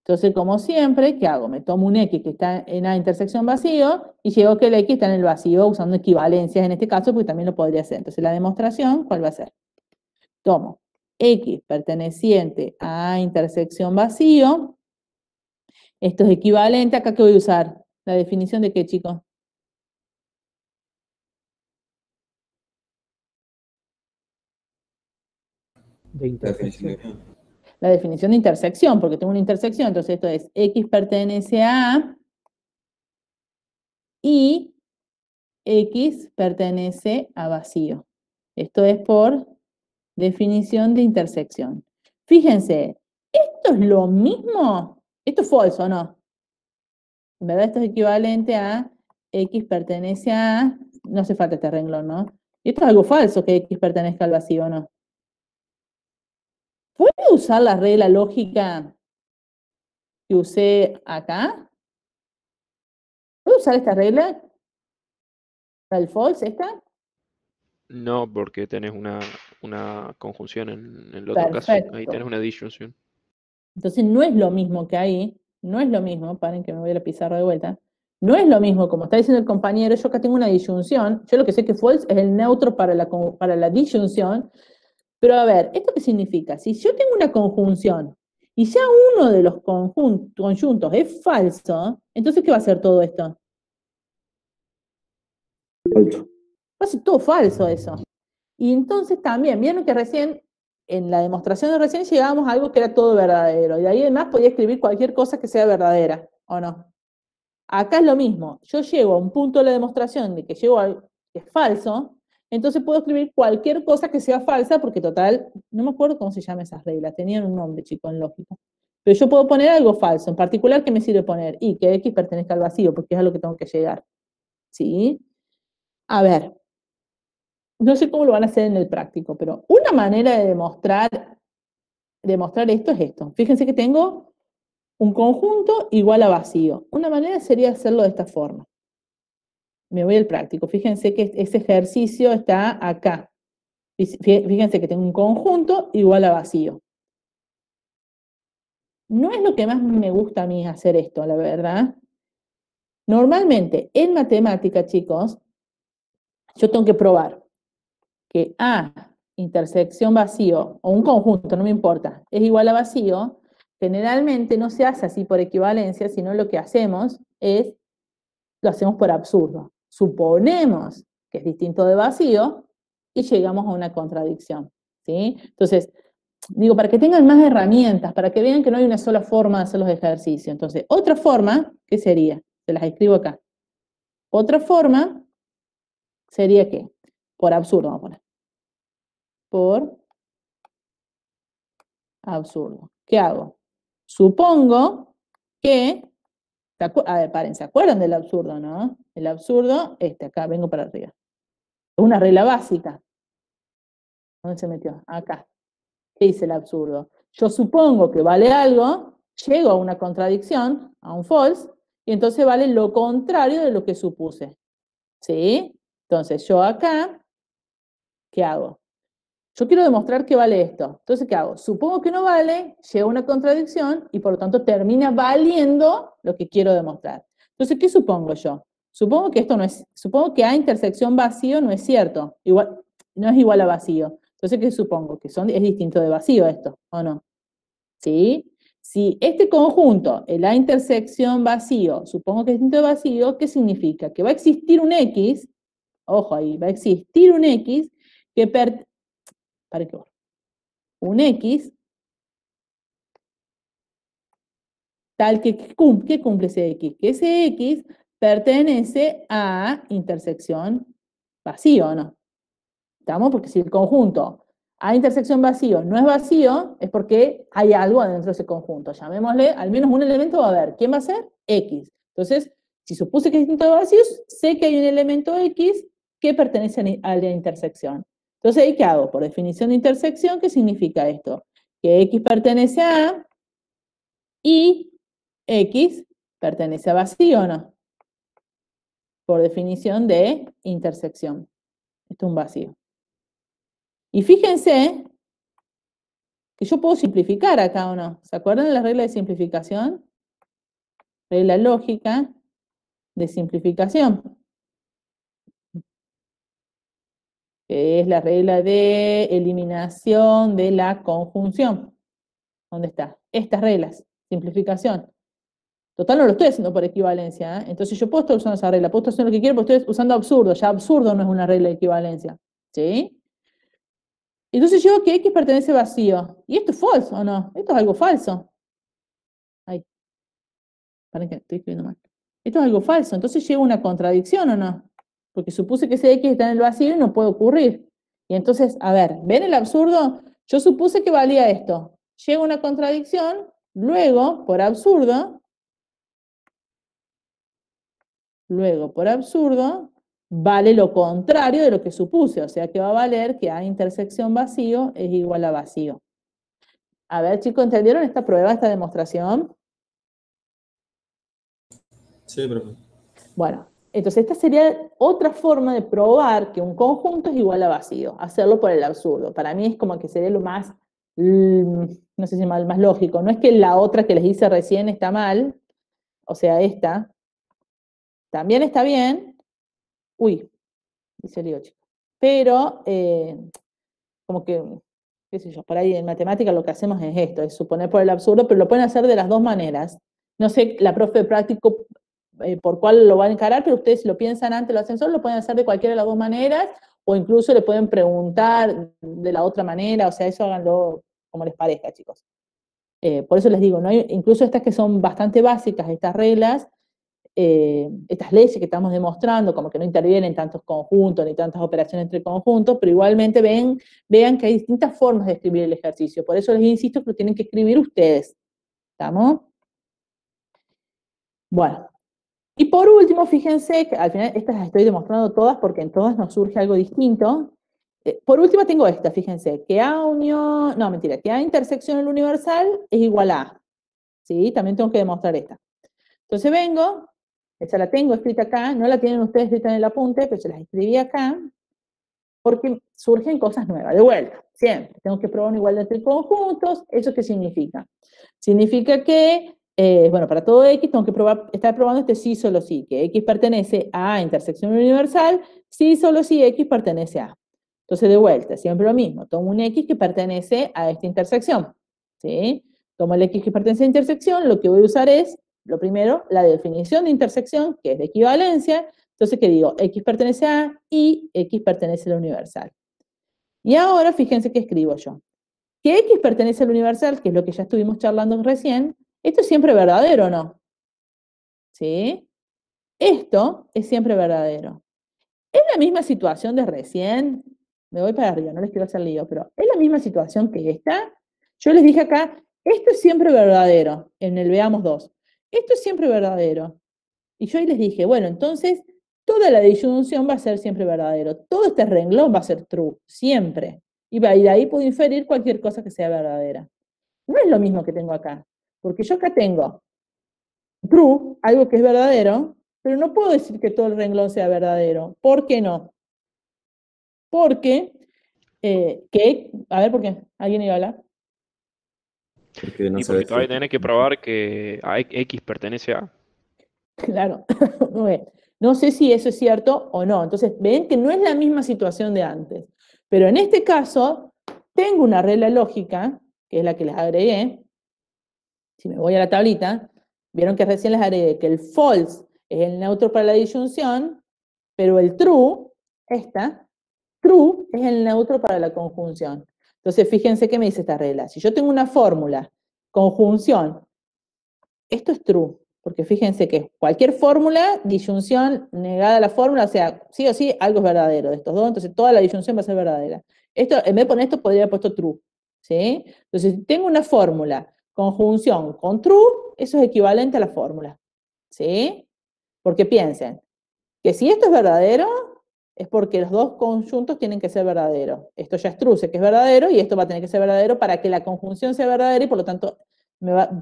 Entonces, como siempre, ¿qué hago? Me tomo un X que está en A intersección vacío y llego que el X está en el vacío usando equivalencias en este caso, porque también lo podría hacer. Entonces, la demostración, ¿cuál va a ser? Tomo X perteneciente a A intersección vacío. Esto es equivalente. ¿Acá qué voy a usar? ¿La definición de qué, chicos? De intersección. La definición de intersección, porque tengo una intersección. Entonces, esto es X pertenece a A y X pertenece a vacío. Esto es por definición de intersección. Fíjense, ¿esto es lo mismo? Esto es falso, ¿no? En verdad esto es equivalente a X pertenece a, no hace falta este renglón, ¿no? Y esto es algo falso que X pertenezca al vacío, ¿no? ¿Puedo usar la regla lógica que usé acá? ¿Puedo usar esta regla? ¿La del false, esta? No, porque tenés una conjunción en el otro caso. Ahí Perfecto. tenés una disyunción. Entonces no es lo mismo que ahí, no es lo mismo, paren que me voy a la pizarra de vuelta, no es lo mismo, como está diciendo el compañero, yo acá tengo una disyunción, yo lo que sé que false es el neutro para la disyunción, pero a ver, ¿esto qué significa? Si yo tengo una conjunción y ya uno de los conjuntos es falso, entonces ¿qué va a hacer todo esto? Falso. Va a ser todo falso eso. Y entonces también, vieron que recién, en la demostración de recién llegábamos a algo que era todo verdadero, y de ahí además podía escribir cualquier cosa que sea verdadera, ¿o no? Acá es lo mismo, yo llego a un punto de la demostración de que llego a algo que es falso, entonces puedo escribir cualquier cosa que sea falsa, porque total, no me acuerdo cómo se llaman esas reglas, tenían un nombre, chico, en lógica. Pero yo puedo poner algo falso, en particular, ¿qué me sirve poner? Y que X pertenezca al vacío, porque es a lo que tengo que llegar. ¿Sí? A ver, no sé cómo lo van a hacer en el práctico, pero una manera de demostrar esto es esto. Fíjense que tengo un conjunto igual a vacío. Una manera sería hacerlo de esta forma. Me voy al práctico. Fíjense que ese ejercicio está acá. Fíjense que tengo un conjunto igual a vacío. No es lo que más me gusta a mí hacer esto, la verdad. Normalmente, en matemática, chicos, yo tengo que probar que A intersección vacío, o un conjunto, no me importa, es igual a vacío. Generalmente no se hace así por equivalencia, sino lo que hacemos lo hacemos por absurdo. Suponemos que es distinto de vacío y llegamos a una contradicción, ¿sí? Entonces, digo, para que tengan más herramientas, para que vean que no hay una sola forma de hacer los ejercicios. Entonces, otra forma, ¿qué sería? Se las escribo acá. Otra forma sería ¿qué? Por absurdo, vamos a poner. Por absurdo. ¿Qué hago? Supongo que, a ver, paren, ¿se acuerdan del absurdo, no? El absurdo, acá, vengo para arriba. Es una regla básica. ¿Dónde se metió? Acá. ¿Qué dice el absurdo? Yo supongo que vale algo, llego a una contradicción, a un false, y entonces vale lo contrario de lo que supuse. ¿Sí? Entonces yo acá, ¿qué hago? Yo quiero demostrar que vale esto. Entonces, ¿qué hago? Supongo que no vale, llega a una contradicción y por lo tanto termina valiendo lo que quiero demostrar. Entonces, ¿qué supongo yo? Supongo que esto no es, supongo que A intersección vacío no es cierto, igual, no es igual a vacío. Entonces, ¿qué supongo? Que es distinto de vacío esto, ¿o no? ¿Sí? Si este conjunto, el A intersección vacío, supongo que es distinto de vacío, ¿qué significa? Que va a existir un X, ojo ahí, va a existir un X que un X tal ¿qué cumple ese X? Que ese X pertenece a intersección vacío, ¿no? ¿Estamos? Porque si el conjunto A intersección vacío no es vacío, es porque hay algo adentro de ese conjunto. Llamémosle, al menos un elemento va a haber. ¿Quién va a ser? X. Entonces, si supuse que es distinto de vacíos, sé que hay un elemento X que pertenece a la intersección. Entonces, ¿ahí qué hago? Por definición de intersección, ¿qué significa esto? Que X pertenece a A y X pertenece a vacío, ¿no? Por definición de intersección. Esto es un vacío. Y fíjense que yo puedo simplificar acá, ¿o no? ¿Se acuerdan de la regla de simplificación? Regla lógica de simplificación. Que es la regla de eliminación de la conjunción. ¿Dónde está? Estas reglas. Simplificación. Total, no lo estoy haciendo por equivalencia, ¿eh? Entonces yo puedo estar usando esa regla, puedo estar haciendo lo que quiero, porque estoy usando absurdo. Ya absurdo no es una regla de equivalencia. ¿Sí? Entonces yo que X pertenece vacío. ¿Y esto es falso o no? Esto es algo falso. Ahí. Para que estoy escribiendo mal. Esto es algo falso. Entonces lleva una contradicción o no. Porque supuse que ese X está en el vacío y no puede ocurrir. Y entonces, a ver, ¿ven el absurdo? Yo supuse que valía esto. Llega una contradicción, luego, por absurdo, vale lo contrario de lo que supuse. O sea que va a valer que A intersección vacío es igual a vacío. A ver, chicos, ¿entendieron esta prueba, esta demostración? Sí, profe. Bueno, entonces esta sería otra forma de probar que un conjunto es igual a vacío, hacerlo por el absurdo. Para mí es como que sería lo más, no sé si más lógico. No es que la otra que les hice recién está mal, o sea, esta, también está bien. Uy, dice lío, chicos. Pero, como que, qué sé yo, por ahí en matemática lo que hacemos es esto, es suponer por el absurdo, pero lo pueden hacer de las dos maneras. No sé, la profe de práctico por cuál lo va a encarar, pero ustedes si lo piensan antes, lo hacen solo, lo pueden hacer de cualquiera de las dos maneras, o incluso le pueden preguntar de la otra manera, o sea, eso háganlo como les parezca, chicos. Por eso les digo, ¿no? Incluso estas que son bastante básicas, estas reglas, estas leyes que estamos demostrando, como que no intervienen tantos conjuntos ni tantas operaciones entre conjuntos, pero igualmente vean que hay distintas formas de escribir el ejercicio. Por eso les insisto que lo tienen que escribir ustedes. ¿Estamos? Bueno. Y por último, fíjense que al final estas las estoy demostrando todas porque en todas nos surge algo distinto. Por último tengo esta, fíjense, que A unión, no, mentira, que A intersección el universal es igual a A. ¿Sí? También tengo que demostrar esta. Entonces vengo, esa la tengo escrita acá, no la tienen ustedes escrita en el apunte, pero se las escribí acá, porque surgen cosas nuevas, de vuelta, siempre. Tengo que probar una igualdad entre conjuntos. ¿Eso qué significa? Significa que, bueno, para todo X tengo que estar probando este sí, solo sí, que X pertenece a A intersección universal, sí, solo sí, X pertenece a. Entonces, de vuelta, siempre lo mismo. Tomo un X que pertenece a esta intersección, ¿sí? Tomo el X que pertenece a la intersección, lo que voy a usar es Lo primero, la definición de intersección, que es de equivalencia. Entonces, ¿qué digo? X pertenece a y X pertenece a la universal. Y ahora, fíjense qué escribo yo. Que X pertenece al universal, que es lo que ya estuvimos charlando recién, ¿esto es siempre verdadero o no? ¿Sí? Esto es siempre verdadero. ¿Es la misma situación de recién? Me voy para arriba, no les quiero hacer lío, pero ¿es la misma situación que esta? Yo les dije acá, esto es siempre verdadero, en el veamos 2. Esto es siempre verdadero. Y yo ahí les dije, bueno, entonces toda la disyunción va a ser siempre verdadero. Todo este renglón va a ser true, siempre. Y de ahí puedo inferir cualquier cosa que sea verdadera. No es lo mismo que tengo acá, porque yo acá tengo true, algo que es verdadero, pero no puedo decir que todo el renglón sea verdadero. ¿Por qué no? Porque, a ver, ¿por qué? ¿Alguien iba a hablar? Porque no Y porque sabes todavía si- tenés que probar que X pertenece a. Claro. No sé si eso es cierto o no. Entonces, ven que no es la misma situación de antes. Pero en este caso, tengo una regla lógica, que es la que les agregué. Si me voy a la tablita, vieron que recién les agregué que el false es el neutro para la disyunción, pero el true, true es el neutro para la conjunción. Entonces, fíjense qué me dice esta regla. Si yo tengo una fórmula, conjunción, esto es true, porque fíjense que cualquier fórmula, disyunción negada a la fórmula, o sea, sí o sí, algo es verdadero de estos dos, entonces toda la disyunción va a ser verdadera. Esto, en vez de poner esto, podría haber puesto true, ¿sí? Entonces, si tengo una fórmula, conjunción con true, eso es equivalente a la fórmula, ¿sí? Porque piensen, que si esto es verdadero, es porque los dos conjuntos tienen que ser verdaderos. Esto ya es true, sé que es verdadero, y esto va a tener que ser verdadero para que la conjunción sea verdadera, y por lo tanto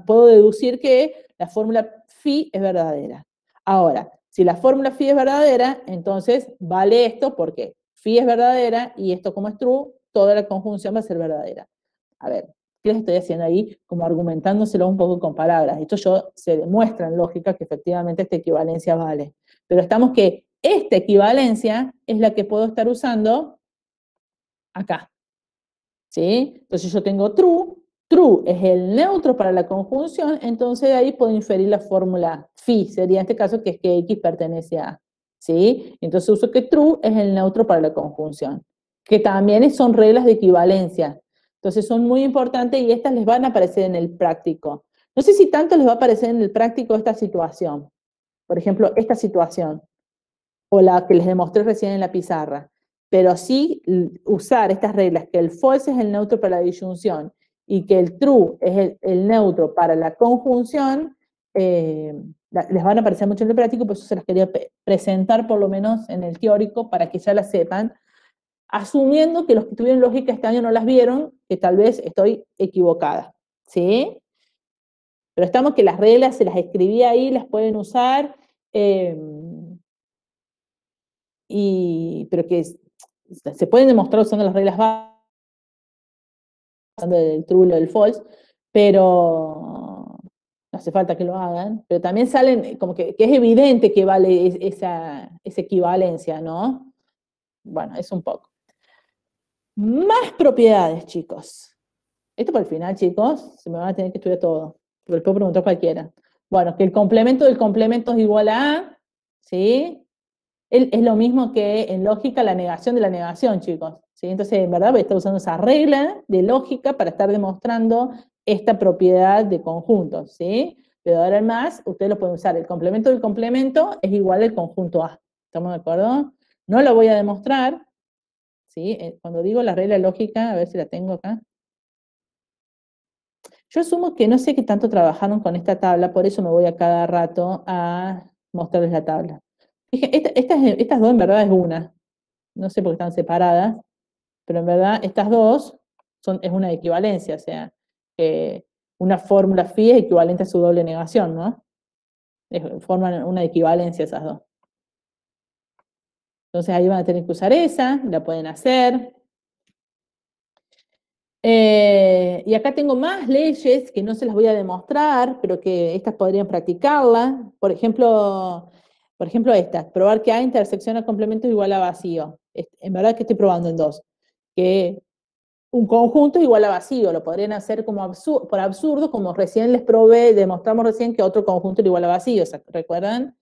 puedo deducir que la fórmula phi es verdadera. Ahora, si la fórmula phi es verdadera, entonces vale esto porque phi es verdadera, y esto como es true, toda la conjunción va a ser verdadera. A ver, ¿qué les estoy haciendo ahí? Como argumentándoselo un poco con palabras. Esto se demuestra en lógica que efectivamente esta equivalencia vale. Pero estamos que esta equivalencia es la que puedo estar usando acá. ¿Sí? Entonces yo tengo true, true es el neutro para la conjunción, entonces de ahí puedo inferir la fórmula phi, sería en este caso que es que X pertenece a. ¿Sí? Entonces uso que true es el neutro para la conjunción, que también son reglas de equivalencia. Entonces son muy importantes y estas les van a aparecer en el práctico. No sé si tanto les va a aparecer en el práctico esta situación. Por ejemplo, esta situación, o la que les demostré recién en la pizarra, pero sí usar estas reglas, que el false es el neutro para la disyunción y que el true es el neutro para la conjunción, les van a aparecer mucho en el práctico, por eso se las quería presentar por lo menos en el teórico para que ya las sepan, asumiendo que los que tuvieron lógica este año no las vieron, que tal vez estoy equivocada, ¿sí? Pero estamos que las reglas se las escribí ahí, las pueden usar, pero que se pueden demostrar usando las reglas básicas del true o del false, pero no hace falta que lo hagan, pero también salen como que es evidente que vale esa equivalencia, ¿no? Bueno, es un poco. Más propiedades, chicos. Esto para el final, chicos, se me van a tener que estudiar todo, pero puedo preguntar cualquiera. Bueno, que el complemento del complemento es igual a A, ¿sí? Es lo mismo que en lógica la negación de la negación, chicos. ¿Sí? Entonces, en verdad, voy a estar usando esa regla de lógica para estar demostrando esta propiedad de conjuntos, ¿sí? Pero ahora en más, ustedes lo pueden usar. El complemento del complemento es igual al conjunto A. ¿Estamos de acuerdo? No lo voy a demostrar, ¿sí? Cuando digo la regla lógica, a ver si la tengo acá. Yo asumo que no sé qué tanto trabajaron con esta tabla, por eso me voy a cada rato a mostrarles la tabla. Estas dos en verdad es una. No sé por qué están separadas, pero en verdad estas dos es una equivalencia, o sea, una fórmula phi es equivalente a su doble negación, ¿no? Forman una equivalencia esas dos. Entonces ahí van a tener que usar esa, la pueden hacer. Y acá tengo más leyes que no se las voy a demostrar, pero que estas podrían practicarlas. Por ejemplo esta, probar que A intersección a complemento es igual a vacío. En verdad que estoy probando en dos. Que un conjunto es igual a vacío, lo podrían hacer como por absurdo, como recién les probé, demostramos recién que otro conjunto era igual a vacío, ¿recuerdan?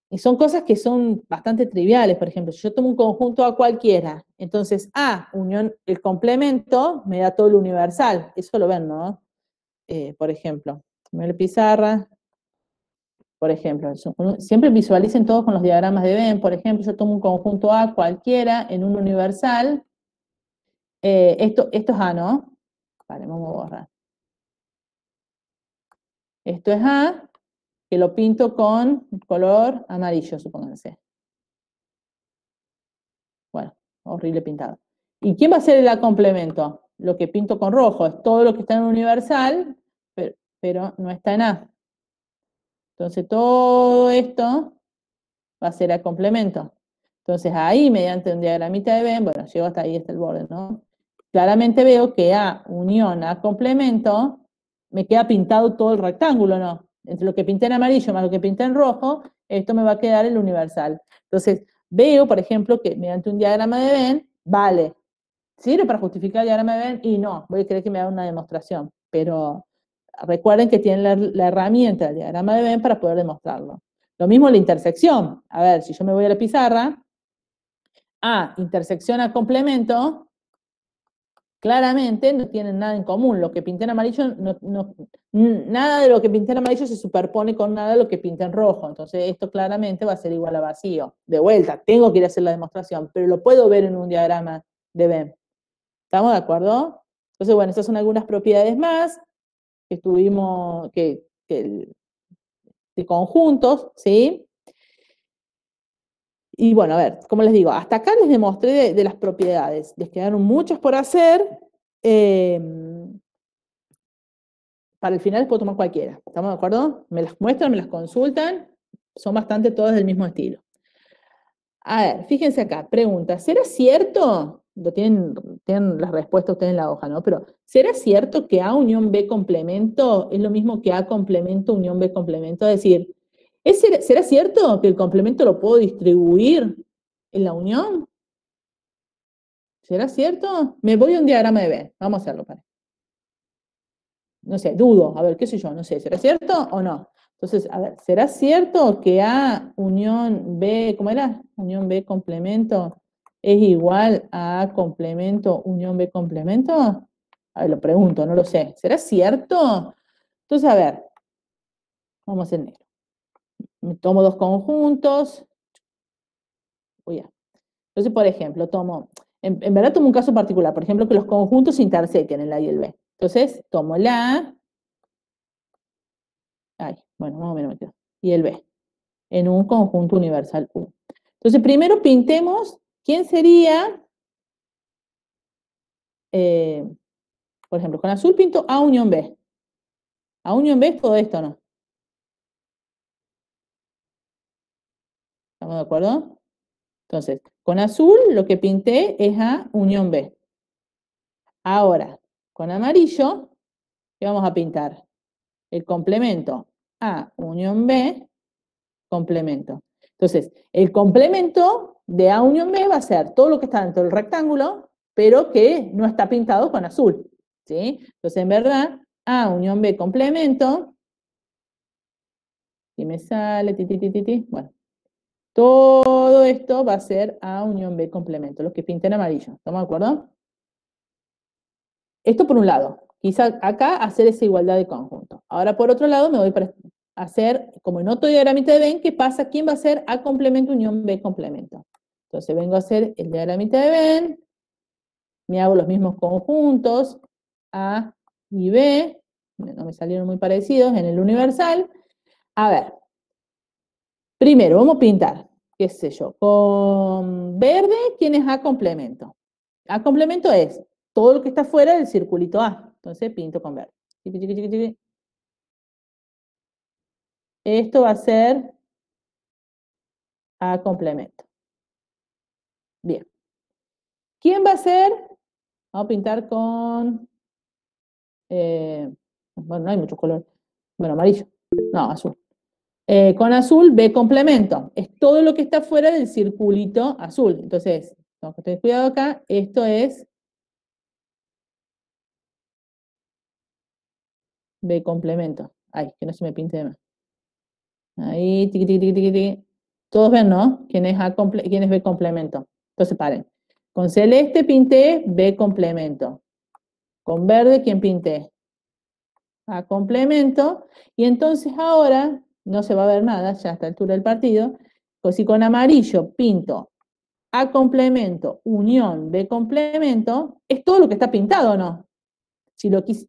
Y son cosas que son bastante triviales. Por ejemplo, si yo tomo un conjunto A cualquiera, entonces A, unión, el complemento, me da todo lo universal. Eso lo ven, ¿no? Por ejemplo, me la pizarra. Por ejemplo, siempre visualicen todos con los diagramas de Venn. Por ejemplo, yo tomo un conjunto A cualquiera en un universal. Esto es A, ¿no? Vale, vamos a borrar. Esto es A, que lo pinto con color amarillo, supónganse. Bueno, horrible pintado. ¿Y quién va a ser el A complemento? Lo que pinto con rojo, es todo lo que está en universal, pero no está en A. Entonces todo esto va a ser A complemento. Entonces ahí, mediante un diagramita de Venn, bueno, llego hasta ahí, está el borde, ¿no? Claramente veo que A unión A complemento, me queda pintado todo el rectángulo, ¿no? Entre lo que pinté en amarillo más lo que pinté en rojo, esto me va a quedar el universal. Entonces, veo, por ejemplo, que mediante un diagrama de Venn, vale, ¿sirve para justificar el diagrama de Venn? Y no, voy a querer que me haga una demostración, pero recuerden que tienen la herramienta del diagrama de Venn para poder demostrarlo. Lo mismo la intersección. A ver, si yo me voy a la pizarra, A, intersección A complemento, claramente no tienen nada en común. Lo que pinté en amarillo, nada de lo que pinté en amarillo se superpone con nada de lo que pinté en rojo. Entonces esto claramente va a ser igual a vacío. De vuelta, tengo que ir a hacer la demostración, pero lo puedo ver en un diagrama de Venn. ¿Estamos de acuerdo? Entonces, bueno, estas son algunas propiedades más que estuvimos, de conjuntos, ¿sí? Y bueno, a ver, como les digo, hasta acá les demostré de las propiedades. Les quedaron muchas por hacer. Para el final les puedo tomar cualquiera. ¿Estamos de acuerdo? Me las muestran, me las consultan. Son bastante todas del mismo estilo. A ver, fíjense acá, pregunta, ¿será cierto? Lo tienen las respuestas ustedes en la hoja, ¿no? Pero, ¿será cierto que A unión B complemento es lo mismo que A complemento unión B complemento? Es decir, ¿será cierto que el complemento lo puedo distribuir en la unión? ¿Será cierto? Me voy a un diagrama de Venn. Vamos a hacerlo, para. No sé, dudo. A ver, qué sé yo, no sé. ¿Será cierto o no? Entonces, a ver, ¿será cierto que A unión B, ¿cómo era? Unión B complemento es igual a A complemento unión B complemento? A ver, lo pregunto, no lo sé. ¿Será cierto? Entonces, a ver, vamos a hacer negro. Me tomo dos conjuntos. Entonces, por ejemplo, en verdad tomo un caso particular, por ejemplo, que los conjuntos se intersequen, el A y el B. Entonces, tomo el A, bueno, más o menos me quedo, y el B, en un conjunto universal U. Entonces, primero pintemos quién sería, por ejemplo, con azul pinto A unión B. A unión B es todo esto, ¿no? ¿Estamos de acuerdo? Entonces, con azul lo que pinté es A unión B. Ahora, con amarillo, ¿qué vamos a pintar? El complemento A unión B, complemento. Entonces, el complemento de A unión B va a ser todo lo que está dentro del rectángulo, pero que no está pintado con azul, ¿sí? Entonces, en verdad, A unión B complemento, si me sale, bueno, todo esto va a ser A unión B complemento, los que pinté en amarillo, ¿estamos de acuerdo? Esto por un lado, quizá acá hacer esa igualdad de conjunto. Ahora, por otro lado, me voy para hacer, como en otro diagramita de Venn, ¿qué pasa? ¿Quién va a ser A complemento unión B complemento? Entonces vengo a hacer el diagramita de Venn, me hago los mismos conjuntos, A y B, no me salieron muy parecidos, en el universal. A ver, primero vamos a pintar, qué sé yo, con verde, ¿quién es A complemento? A complemento es todo lo que está fuera del circulito A. Entonces pinto con verde. Esto va a ser A complemento. Bien. ¿Quién va a ser? Vamos a pintar con... bueno, no hay muchos colores. Bueno, amarillo. No, azul. Con azul, B complemento. Es todo lo que está fuera del circulito azul. Entonces, tengo que tener cuidado acá. Esto es B complemento. Ay, que no se me pinte de más. Ahí, tiqui, tiqui, tiqui, tiqui, tiqui. Todos ven, ¿no? ¿Quién es B complemento? Entonces, paren. Con celeste pinté B complemento. Con verde, ¿quién pinté? A complemento. Y entonces ahora, no se va a ver nada, ya a esta altura del partido. Pues si con amarillo pinto A complemento, unión, B complemento, es todo lo que está pintado, ¿o no? Si lo es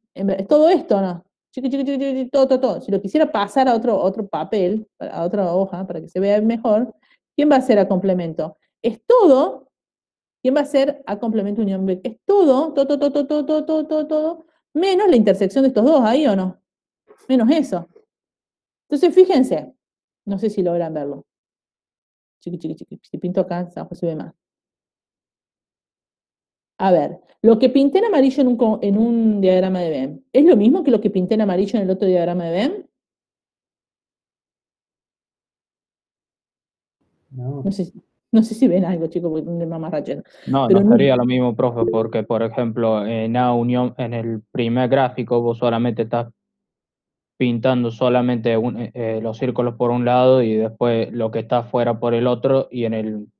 todo esto, ¿no? Chiqui, chiqui, chiqui, chiqui, todo, todo, todo. Si lo quisiera pasar a otro papel, a otra hoja, para que se vea mejor, ¿quién va a ser A complemento? Es todo. ¿Quién va a ser A complemento, unión, B? Es todo, todo, todo, todo, todo, todo, todo, todo, todo, menos la intersección de estos dos, ¿ahí o no? Menos eso. Entonces, fíjense. No sé si logran verlo. Chiqui, chiqui, chiqui. Si pinto acá, abajo se ve más. A ver, lo que pinté en amarillo en un diagrama de Venn, ¿es lo mismo que lo que pinté en amarillo en el otro diagrama de Venn? No, No sé si ven algo, chicos, porque es más rayero. no, Pero no no, sería lo mismo, profe, porque, por ejemplo, en A unión, en el primer gráfico, vos solamente estás pintando solamente los círculos por un lado y después lo que está afuera por el otro, y en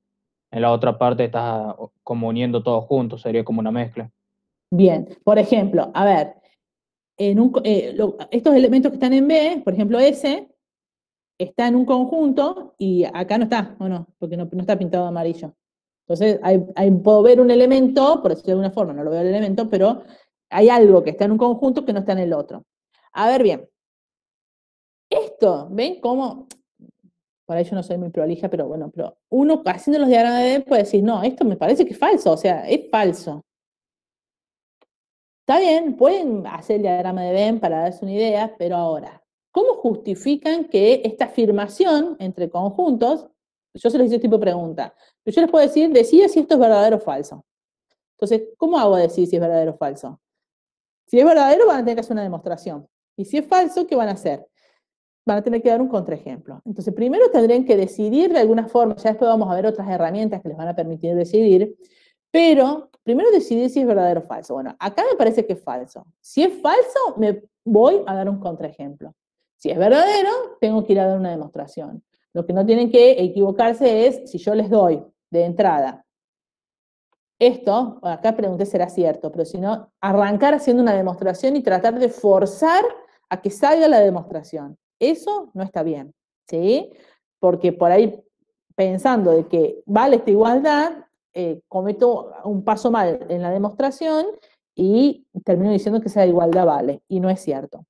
la otra parte estás como uniendo todo junto, sería como una mezcla. bien, por ejemplo, a ver, estos elementos que están en B, por ejemplo, ese, está en un conjunto y acá no está, ¿o no? Porque no está pintado de amarillo. Entonces, puedo ver un elemento, por decirlo de alguna forma, no lo veo el elemento, pero hay algo que está en un conjunto que no está en el otro. A ver, bien. Esto, ¿ven cómo? Por ahí yo no soy muy prolija, pero bueno, pero uno haciendo los diagramas de Venn puede decir, no, esto me parece que es falso, o sea, es falso. Está bien, pueden hacer el diagrama de Venn para darse una idea, pero ahora, ¿cómo justifican que esta afirmación entre conjuntos, yo se les hice tipo pregunta, pero yo les puedo decir, decida si esto es verdadero o falso. Entonces, ¿cómo hago decir si es verdadero o falso? Si es verdadero, van a tener que hacer una demostración. Y si es falso, ¿qué van a hacer? Van a tener que dar un contraejemplo. Entonces, primero tendrían que decidir de alguna forma, ya después vamos a ver otras herramientas que les van a permitir decidir, pero primero decidir si es verdadero o falso. Bueno, acá me parece que es falso. Si es falso, me voy a dar un contraejemplo. Si es verdadero, tengo que ir a dar una demostración. Lo que no tienen que equivocarse es si yo les doy de entrada esto, acá pregunté si era cierto, pero si no, arrancar haciendo una demostración y tratar de forzar a que salga la demostración. Eso no está bien, ¿sí? Porque por ahí, pensando de que vale esta igualdad, cometo un paso mal en la demostración y termino diciendo que esa igualdad vale, y no es cierto.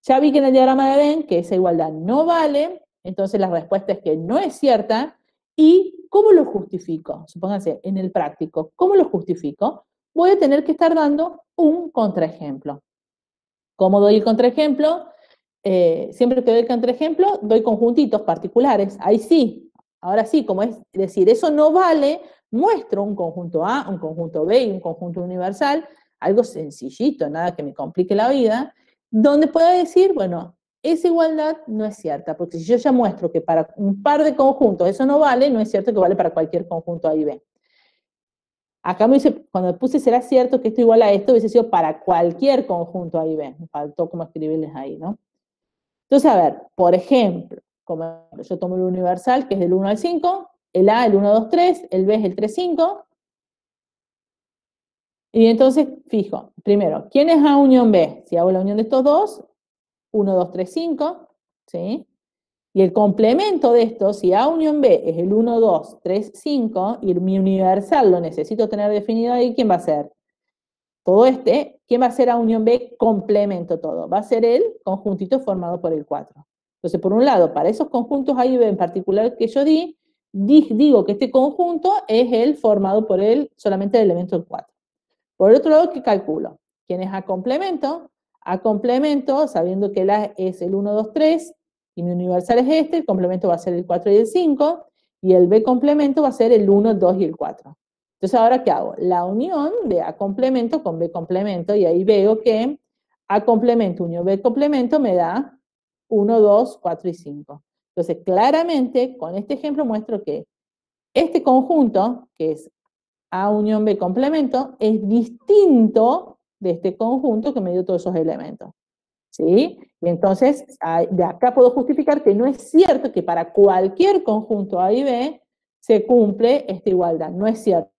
Ya vi que en el diagrama de Venn que esa igualdad no vale, entonces la respuesta es que no es cierta. ¿Y cómo lo justifico? Supónganse, en el práctico, ¿cómo lo justifico? Voy a tener que estar dando un contraejemplo. ¿Cómo doy el contraejemplo? Siempre que doy el contraejemplo, doy conjuntitos particulares. Ahí sí, ahora sí, como es decir, eso no vale, muestro un conjunto A, un conjunto B y un conjunto universal, algo sencillito, nada que me complique la vida, donde pueda decir, bueno, esa igualdad no es cierta, porque si yo ya muestro que para un par de conjuntos eso no vale, no es cierto que vale para cualquier conjunto A y B. Acá me dice, cuando puse será cierto que esto igual a esto, hubiese sido para cualquier conjunto A y B. Me faltó como escribirles ahí, ¿no? Entonces, a ver, por ejemplo, como yo tomo el universal, que es del 1 al 5, el A, el 1, 2, 3, el B es el 3, 5. Y entonces, fijo, primero, ¿quién es A unión B? Si hago la unión de estos dos, 1, 2, 3, 5, ¿sí? Y el complemento de esto, si A unión B es el 1, 2, 3, 5, y mi universal lo necesito tener definido ahí, ¿quién va a ser? Todo ¿quién va a ser A unión B? Complemento todo. Va a ser el conjuntito formado por el 4. Entonces, por un lado, para esos conjuntos A y B en particular que yo digo que este conjunto es el formado por solamente el elemento del 4. Por otro lado, ¿qué calculo? ¿Quién es A complemento? A complemento, sabiendo que el A es el 1, 2, 3, y mi universal es este, el complemento va a ser el 4 y el 5, y el B complemento va a ser el 1, 2 y el 4. Entonces, ¿ahora qué hago? La unión de A complemento con B complemento, y ahí veo que A complemento unión B complemento me da 1, 2, 4 y 5. Entonces, claramente, con este ejemplo muestro que este conjunto, que es A unión B complemento, es distinto de este conjunto que me dio todos esos elementos. ¿sí? Y entonces, de acá puedo justificar que no es cierto que para cualquier conjunto A y B se cumple esta igualdad. No es cierto.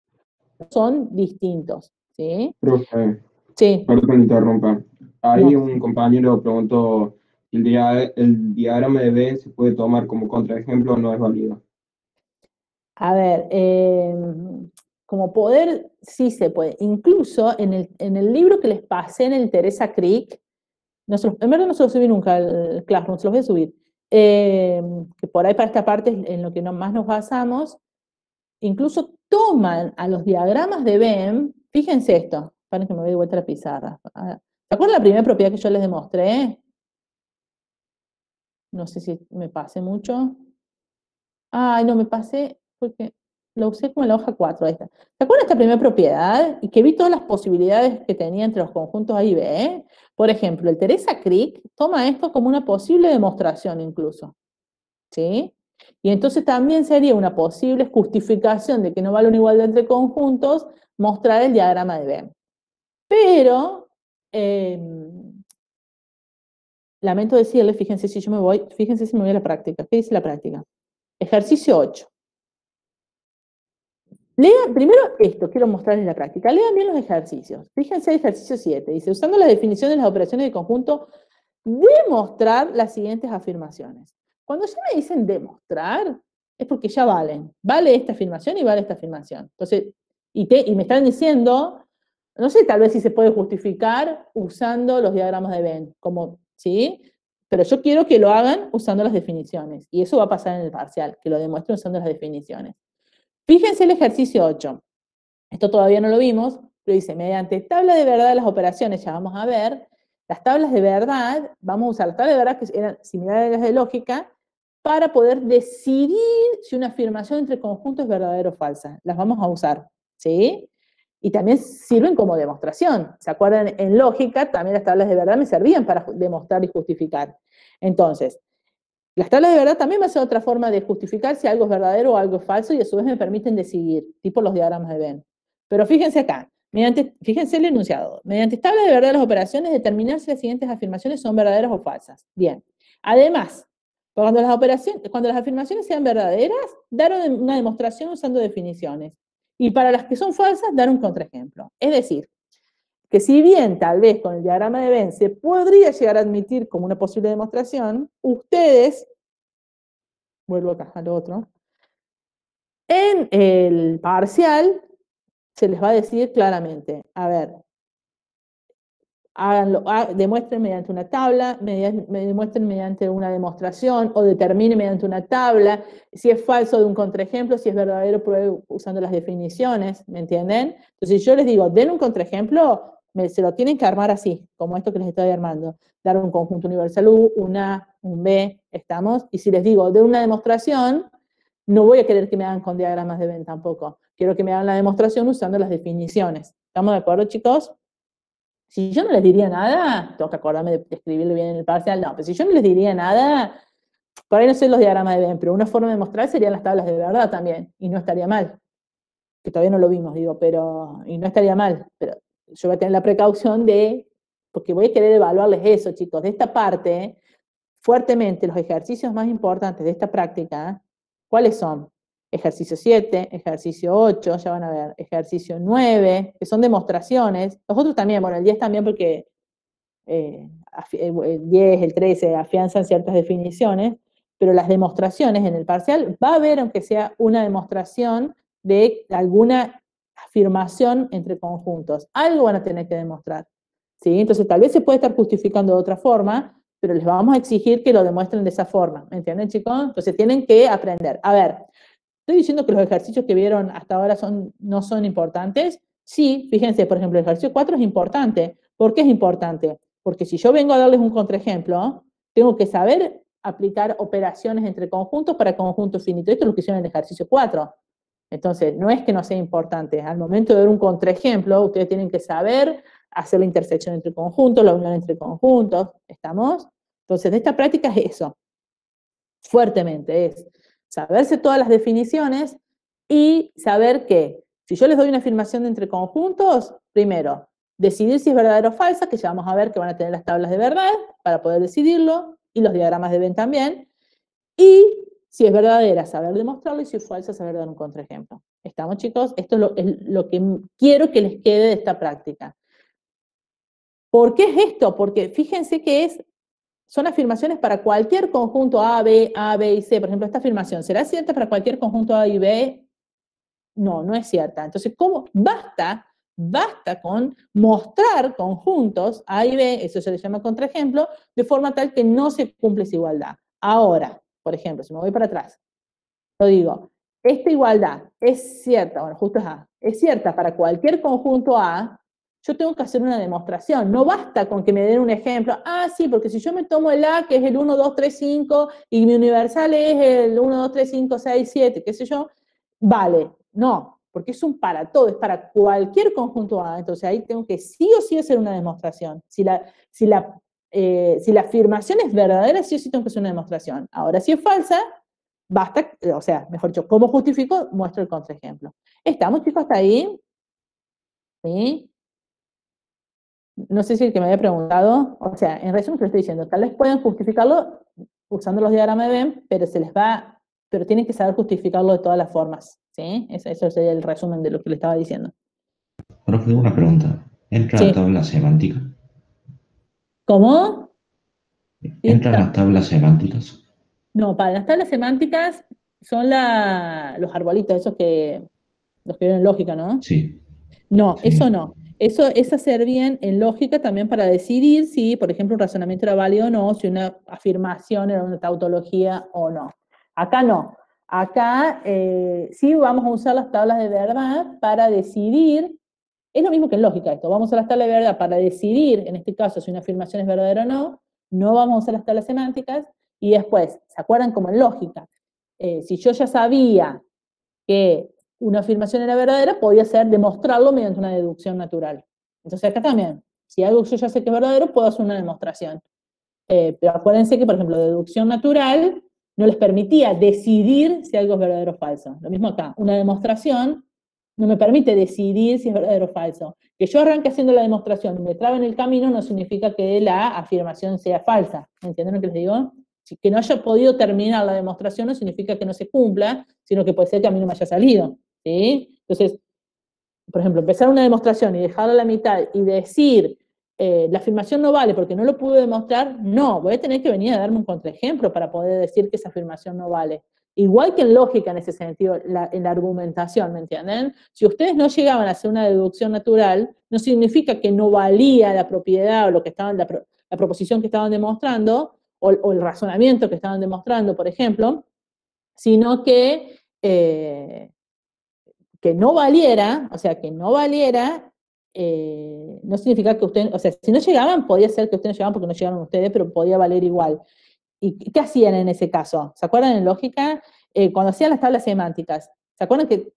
Son distintos, ¿sí? Profe, Sí. perdón que me interrumpa. Ahí No. un compañero preguntó, ¿el diagrama de B se puede tomar como contraejemplo o no es válido? A ver, como poder, sí se puede. Incluso en el libro que les pasé en el Teresa Creek, en verdad no se los subí nunca al Classroom, se los voy a subir. Que por ahí para esta parte es en lo que más nos basamos. Incluso toman a los diagramas de Venn, fíjense esto, para que me voy de vuelta a la pizarra. ¿Se acuerdan la primera propiedad que yo les demostré? No sé si me pasé mucho. Ay, no, me pasé porque lo usé como en la hoja 4. Ahí está. ¿Se acuerdan de esta primera propiedad? Y que vi todas las posibilidades que tenía entre los conjuntos A y B. Por ejemplo, el Teresa Creek toma esto como una posible demostración incluso. ¿Sí? Y entonces también sería una posible justificación de que no vale una igualdad entre conjuntos mostrar el diagrama de Venn. Pero, lamento decirles, fíjense si me voy a la práctica. ¿Qué dice la práctica? Ejercicio 8. Lean, primero esto, quiero mostrarles la práctica. Lean bien los ejercicios. Fíjense el ejercicio 7. Dice, usando la definición de las operaciones de conjunto, demostrar las siguientes afirmaciones. Cuando ya me dicen demostrar, es porque ya valen. Vale esta afirmación y vale esta afirmación. Entonces, y me están diciendo, no sé, tal vez si se puede justificar usando los diagramas de Venn, como, ¿sí? Pero yo quiero que lo hagan usando las definiciones. Y eso va a pasar en el parcial, que lo demuestren usando las definiciones. Fíjense el ejercicio 8. Esto todavía no lo vimos, pero dice, mediante tabla de verdad de las operaciones, ya vamos a ver, las tablas de verdad, vamos a usar las tablas de verdad que eran similares a las de lógica, para poder decidir si una afirmación entre conjuntos es verdadera o falsa. Las vamos a usar, ¿sí? Y también sirven como demostración. ¿Se acuerdan? En lógica, también las tablas de verdad me servían para demostrar y justificar. Entonces, las tablas de verdad también va a ser otra forma de justificar si algo es verdadero o algo es falso, y a su vez me permiten decidir, tipo los diagramas de Venn. Pero fíjense acá, fíjense el enunciado. Mediante tabla de verdad de las operaciones, determinar si las siguientes afirmaciones son verdaderas o falsas. Bien. Además, cuando las afirmaciones sean verdaderas, dar una demostración usando definiciones. Y para las que son falsas, dar un contraejemplo. Es decir, que si bien tal vez con el diagrama de Venn se podría llegar a admitir como una posible demostración, ustedes, vuelvo acá al otro, en el parcial se les va a decir claramente, a ver, háganlo, demuestren mediante una tabla, demuestren mediante una demostración, o determinen mediante una tabla si es falso de un contraejemplo, si es verdadero usando las definiciones, ¿me entienden? Entonces, si yo les digo, den un contraejemplo, se lo tienen que armar así, como esto que les estoy armando. Dar un conjunto universal U, un A, un B, ¿estamos? Y si les digo, den una demostración, no voy a querer que me hagan con diagramas de Venn tampoco. Quiero que me hagan la demostración usando las definiciones. ¿Estamos de acuerdo, chicos? Si yo no les diría nada, tengo que acordarme de escribirlo bien en el parcial, no, pero si yo no les diría nada, por ahí no sé los diagramas de Venn, pero una forma de mostrar serían las tablas de verdad también, y no estaría mal. Que todavía no lo vimos, digo, y no estaría mal, pero yo voy a tener la precaución porque voy a querer evaluarles eso, chicos, de esta parte, fuertemente, los ejercicios más importantes de esta práctica, ¿cuáles son? Ejercicio 7, ejercicio 8, ya van a ver, ejercicio 9, que son demostraciones. Los otros también, bueno, el 10 también porque el 10, el 13 afianzan ciertas definiciones, pero las demostraciones en el parcial va a haber, aunque sea una demostración de alguna afirmación entre conjuntos. Algo van a tener que demostrar, ¿sí? Entonces tal vez se puede estar justificando de otra forma, pero les vamos a exigir que lo demuestren de esa forma, ¿me entienden, chicos? Entonces tienen que aprender. A ver, ¿estoy diciendo que los ejercicios que vieron hasta ahora no son importantes? Sí, fíjense, por ejemplo, el ejercicio 4 es importante. ¿Por qué es importante? Porque si yo vengo a darles un contraejemplo, tengo que saber aplicar operaciones entre conjuntos para conjuntos finitos. Esto es lo que hicieron en el ejercicio 4. Entonces, no es que no sea importante. Al momento de dar un contraejemplo, ustedes tienen que saber hacer la intersección entre conjuntos, la unión entre conjuntos. ¿Estamos? Entonces, de esta práctica es eso. Fuertemente, es saberse todas las definiciones y saber que si yo les doy una afirmación de entre conjuntos, primero, decidir si es verdadero o falsa, que ya vamos a ver que van a tener las tablas de verdad para poder decidirlo, y los diagramas de Venn también, y si es verdadera, saber demostrarlo, y si es falsa, saber dar un contraejemplo. ¿Estamos, chicos? Esto es lo que quiero que les quede de esta práctica. ¿Por qué es esto? Porque fíjense que son afirmaciones para cualquier conjunto A, B y C. Por ejemplo, esta afirmación, ¿será cierta para cualquier conjunto A y B? No, no es cierta. Entonces, ¿cómo? Basta con mostrar conjuntos A y B, eso se le llama contraejemplo, de forma tal que no se cumple esa igualdad. Ahora, por ejemplo, si me voy para atrás, lo digo, esta igualdad es cierta, bueno, justo es A, es cierta para cualquier conjunto A, yo tengo que hacer una demostración. No basta con que me den un ejemplo. Ah, sí, porque si yo me tomo el A, que es el 1, 2, 3, 5, y mi universal es el 1, 2, 3, 5, 6, 7, qué sé yo, vale. No, porque es un para todo, es para cualquier conjunto A. Entonces ahí tengo que sí o sí hacer una demostración. Si la afirmación es verdadera, sí o sí tengo que hacer una demostración. Ahora, si es falsa, basta, o sea, mejor dicho, ¿cómo justifico? Muestro el contraejemplo. ¿Estamos, chicos, hasta ahí? ¿Sí? No sé si el que me había preguntado, o sea, en resumen te lo estoy diciendo, tal vez pueden justificarlo usando los diagramas de Venn, pero tienen que saber justificarlo de todas las formas, ¿sí? Eso sería el resumen de lo que le estaba diciendo. Profe, una pregunta. ¿Entra Sí. la tabla semántica? ¿Cómo? ¿Entran las tablas semánticas? No, para las tablas semánticas son los arbolitos, los que vienen en lógica, ¿no? Sí. No, Sí. eso no. Esas servían en lógica también para decidir si, por ejemplo, un razonamiento era válido o no, si una afirmación era una tautología o no. Acá no. Acá sí vamos a usar las tablas de verdad para decidir, es lo mismo que en lógica esto, vamos a usar las tablas de verdad para decidir, en este caso, si una afirmación es verdadera o no vamos a usar las tablas semánticas, y después, ¿se acuerdan como en lógica? Si yo ya sabía que una afirmación era verdadera, podía ser demostrarlo mediante una deducción natural. Entonces acá también, si algo yo ya sé que es verdadero, puedo hacer una demostración. Pero acuérdense que, por ejemplo, la deducción natural no les permitía decidir si algo es verdadero o falso. Lo mismo acá, una demostración no me permite decidir si es verdadero o falso. Que yo arranque haciendo la demostración y me trabe en el camino no significa que la afirmación sea falsa. ¿Me entienden lo que les digo? Que no haya podido terminar la demostración no significa que no se cumpla, sino que puede ser que a mí no me haya salido. ¿Sí? Entonces, por ejemplo, empezar una demostración y dejarla a la mitad y decir la afirmación no vale porque no lo pude demostrar, no, voy a tener que venir a darme un contraejemplo para poder decir que esa afirmación no vale. Igual que en lógica en ese sentido, en la argumentación, ¿me entienden? Si ustedes no llegaban a hacer una deducción natural, no significa que no valía la propiedad o lo que estaban, la proposición que estaban demostrando, o el razonamiento que estaban demostrando, por ejemplo, sino que no valiera, o sea, que no valiera, no significa que ustedes, o sea, si no llegaban, podía ser que ustedes no llegaban porque no llegaron ustedes, pero podía valer igual. ¿Y qué hacían en ese caso? ¿Se acuerdan en lógica? Cuando hacían las tablas semánticas, ¿se acuerdan que,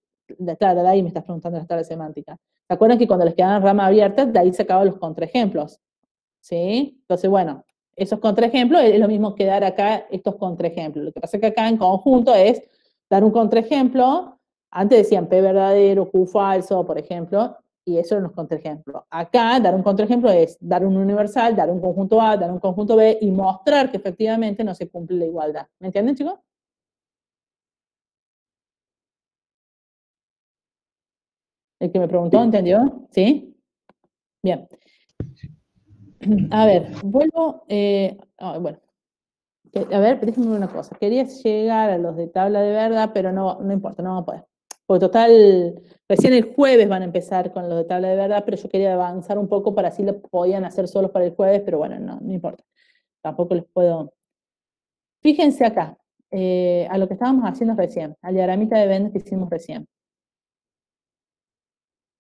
claro, de ahí me estás preguntando las tablas semánticas, ¿se acuerdan que cuando les quedaban ramas abiertas, de ahí sacaban los contraejemplos? ¿Sí? Entonces, bueno, esos contraejemplos es lo mismo que dar acá estos contraejemplos. Lo que pasa es que acá en conjunto es dar un contraejemplo. Antes decían P verdadero, Q falso, por ejemplo, y eso eran los contraejemplos. Acá, dar un contraejemplo es dar un universal, dar un conjunto A, dar un conjunto B, y mostrar que efectivamente no se cumple la igualdad. ¿Me entienden, chicos? El que me preguntó, ¿entendió? ¿Sí? Bien. A ver, vuelvo, bueno, a ver, déjenme una cosa, quería llegar a los de tabla de verdad, pero no importa, no vamos a poder. Porque total, recién el jueves van a empezar con los de tabla de verdad, pero yo quería avanzar un poco para así lo podían hacer solos para el jueves, pero bueno, no importa. Tampoco les puedo. Fíjense acá, a lo que estábamos haciendo recién, al diagramita de Venn que hicimos recién.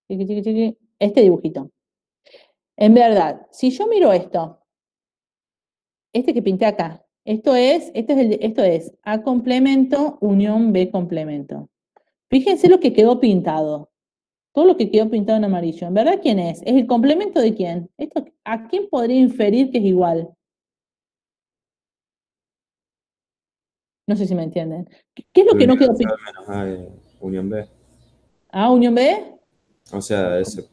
Este dibujito. En verdad, si yo miro esto, este que pinté acá, esto es A complemento, unión B complemento. Fíjense lo que quedó pintado. Todo lo que quedó pintado en amarillo. ¿En verdad quién es? ¿Es el complemento de quién? ¿A quién podría inferir que es igual? No sé si me entienden. ¿Qué es lo que no quedó pintado? Menos A, unión B. ¿A unión B? O sea, ese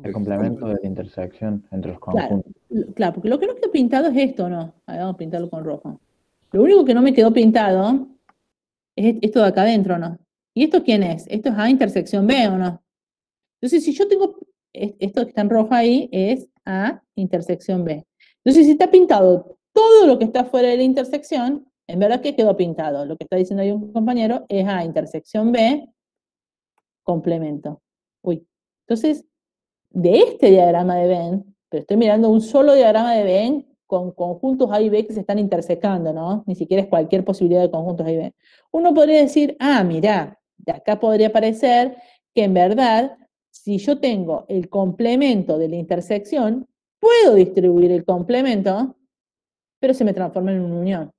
El complemento de la intersección entre los conjuntos. Claro, porque lo que no quedó pintado es esto, ¿no? A ver, vamos a pintarlo con rojo. Lo único que no me quedó pintado es esto de acá adentro, ¿no? ¿Y esto quién es? ¿Esto es A intersección B o no? Entonces, si yo tengo esto que está en rojo ahí, es A intersección B. Entonces, si está pintado todo lo que está fuera de la intersección, en verdad que quedó pintado. Lo que está diciendo ahí un compañero es A intersección B, complemento. Uy. Entonces, de este diagrama de Venn, pero estoy mirando un solo diagrama de Venn con conjuntos A y B que se están intersecando, ¿no? Ni siquiera es cualquier posibilidad de conjuntos A y B. Uno podría decir, ah, mirá, de acá podría parecer que en verdad, si yo tengo el complemento de la intersección, puedo distribuir el complemento, pero se me transforma en una unión.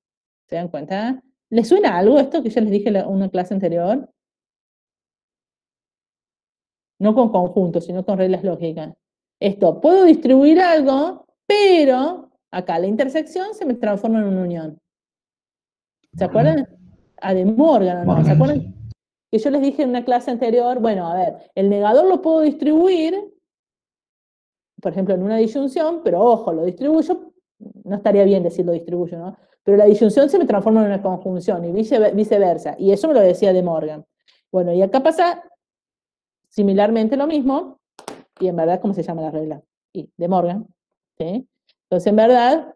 ¿Se dan cuenta? ¿Les suena algo esto que ya les dije en una clase anterior? No con conjuntos, sino con reglas lógicas. Esto, puedo distribuir algo, pero acá la intersección se me transforma en una unión. ¿Se acuerdan? A De Morgan, ¿no? ¿Se acuerdan? Que yo les dije en una clase anterior, bueno, a ver, el negador lo puedo distribuir, por ejemplo, en una disyunción, pero ojo, lo distribuyo, no estaría bien decirlo distribuyo, ¿no? Pero la disyunción se me transforma en una conjunción y viceversa. Y eso me lo decía De Morgan. Bueno, y acá pasa similarmente lo mismo, y en verdad, ¿cómo se llama la regla? Y De Morgan, ¿sí? Entonces, en verdad,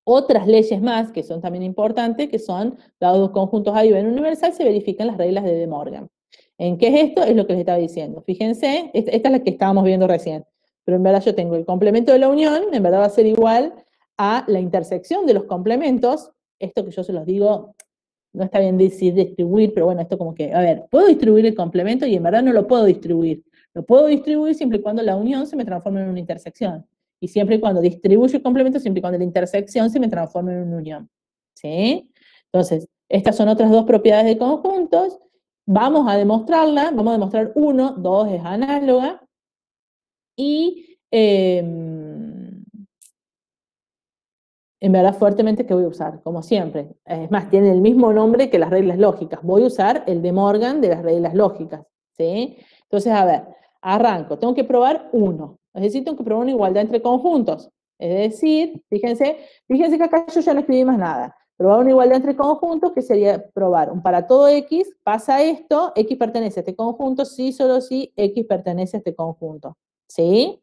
otras leyes más que son también importantes, que son, dados dos conjuntos A y B en universal, se verifican las reglas de De Morgan. ¿En qué es esto? Es lo que les estaba diciendo. Fíjense, esta es la que estábamos viendo recién, pero en verdad yo tengo el complemento de la unión, en verdad va a ser igual a la intersección de los complementos, esto que yo se los digo, no está bien decir distribuir, pero bueno, esto como que, a ver, puedo distribuir el complemento y en verdad no lo puedo distribuir. Lo puedo distribuir siempre y cuando la unión se me transforme en una intersección. Y siempre y cuando distribuyo el complemento, siempre y cuando la intersección se me transforme en una unión. ¿Sí? Entonces, estas son otras dos propiedades de conjuntos. Vamos a demostrarla. Vamos a demostrar 1, 2 es análoga. Y en verdad fuertemente que voy a usar, como siempre. Es más, tiene el mismo nombre que las reglas lógicas. Voy a usar el De Morgan de las reglas lógicas. ¿Sí? Entonces, a ver, arranco. Tengo que probar 1. Es decir, tengo que probar una igualdad entre conjuntos. Es decir, fíjense que acá yo ya no escribí más nada. Probar una igualdad entre conjuntos, que sería probar un para todo X, pasa esto, X pertenece a este conjunto, sí, solo si X pertenece a este conjunto. ¿Sí?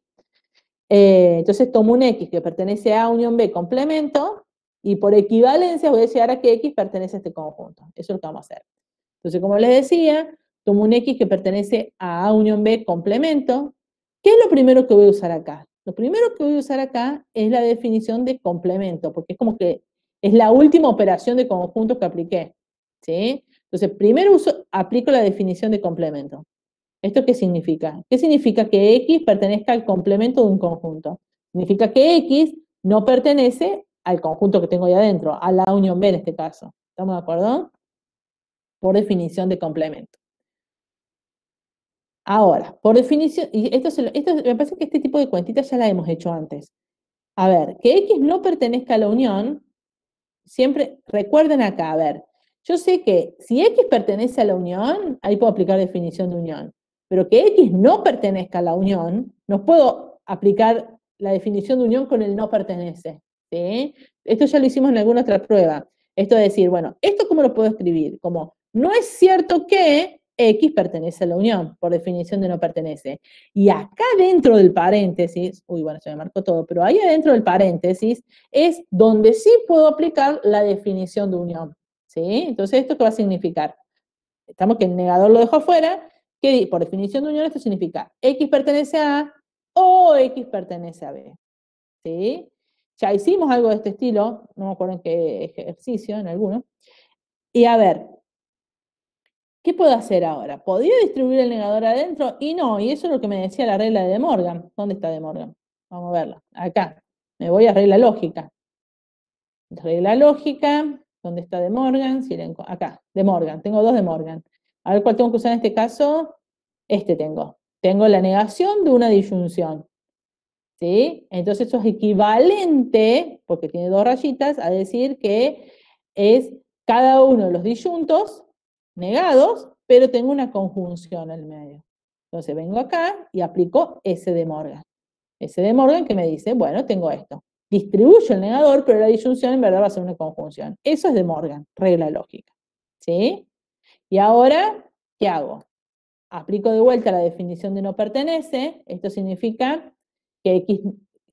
Entonces tomo un X que pertenece a unión B complemento, y por equivalencia voy a decir ahora que X pertenece a este conjunto. Eso es lo que vamos a hacer. Entonces, como les decía, tomo un X que pertenece a unión B complemento. ¿Qué es lo primero que voy a usar acá? Lo primero que voy a usar acá es la definición de complemento, porque es como que es la última operación de conjunto que apliqué. ¿Sí? Entonces, primero aplico la definición de complemento. ¿Esto qué significa? ¿Qué significa que X pertenezca al complemento de un conjunto? Significa que X no pertenece al conjunto que tengo ahí adentro, a la unión B en este caso. ¿Estamos de acuerdo? Por definición de complemento. Ahora, por definición, y esto me parece que este tipo de cuentitas ya la hemos hecho antes. A ver, que X no pertenezca a la unión, siempre recuerden acá, a ver, yo sé que si X pertenece a la unión, ahí puedo aplicar definición de unión. Pero que X no pertenezca a la unión, no puedo aplicar la definición de unión con el no pertenece. ¿Sí? Esto ya lo hicimos en alguna otra prueba. Esto es decir, bueno, ¿esto cómo lo puedo escribir? Como, no es cierto que X pertenece a la unión, por definición de no pertenece. Y acá dentro del paréntesis, uy, bueno, se me marcó todo, pero ahí adentro del paréntesis es donde sí puedo aplicar la definición de unión. ¿Sí? Entonces, ¿esto qué va a significar? Estamos que el negador lo dejo afuera, que por definición de unión esto significa X pertenece a A o X pertenece a B. ¿Sí? Ya hicimos algo de este estilo, no me acuerdo en qué ejercicio, en alguno. Y a ver, ¿qué puedo hacer ahora? ¿Podría distribuir el negador adentro? Y no, y eso es lo que me decía la regla de De Morgan. ¿Dónde está De Morgan? Vamos a verla. Acá. Me voy a regla lógica. Regla lógica. ¿Dónde está De Morgan? Acá, De Morgan. Tengo dos De Morgan. A ver cuál tengo que usar en este caso. Este tengo. Tengo la negación de una disyunción. ¿Sí? Entonces eso es equivalente, porque tiene dos rayitas, a decir que es cada uno de los disyuntos negados, pero tengo una conjunción en el medio. Entonces vengo acá y aplico S de Morgan. S de Morgan que me dice, bueno, tengo esto. Distribuyo el negador, pero la disyunción en verdad va a ser una conjunción. Eso es de Morgan, regla lógica. ¿Sí? Y ahora, ¿qué hago? Aplico de vuelta la definición de no pertenece. Esto significa que X...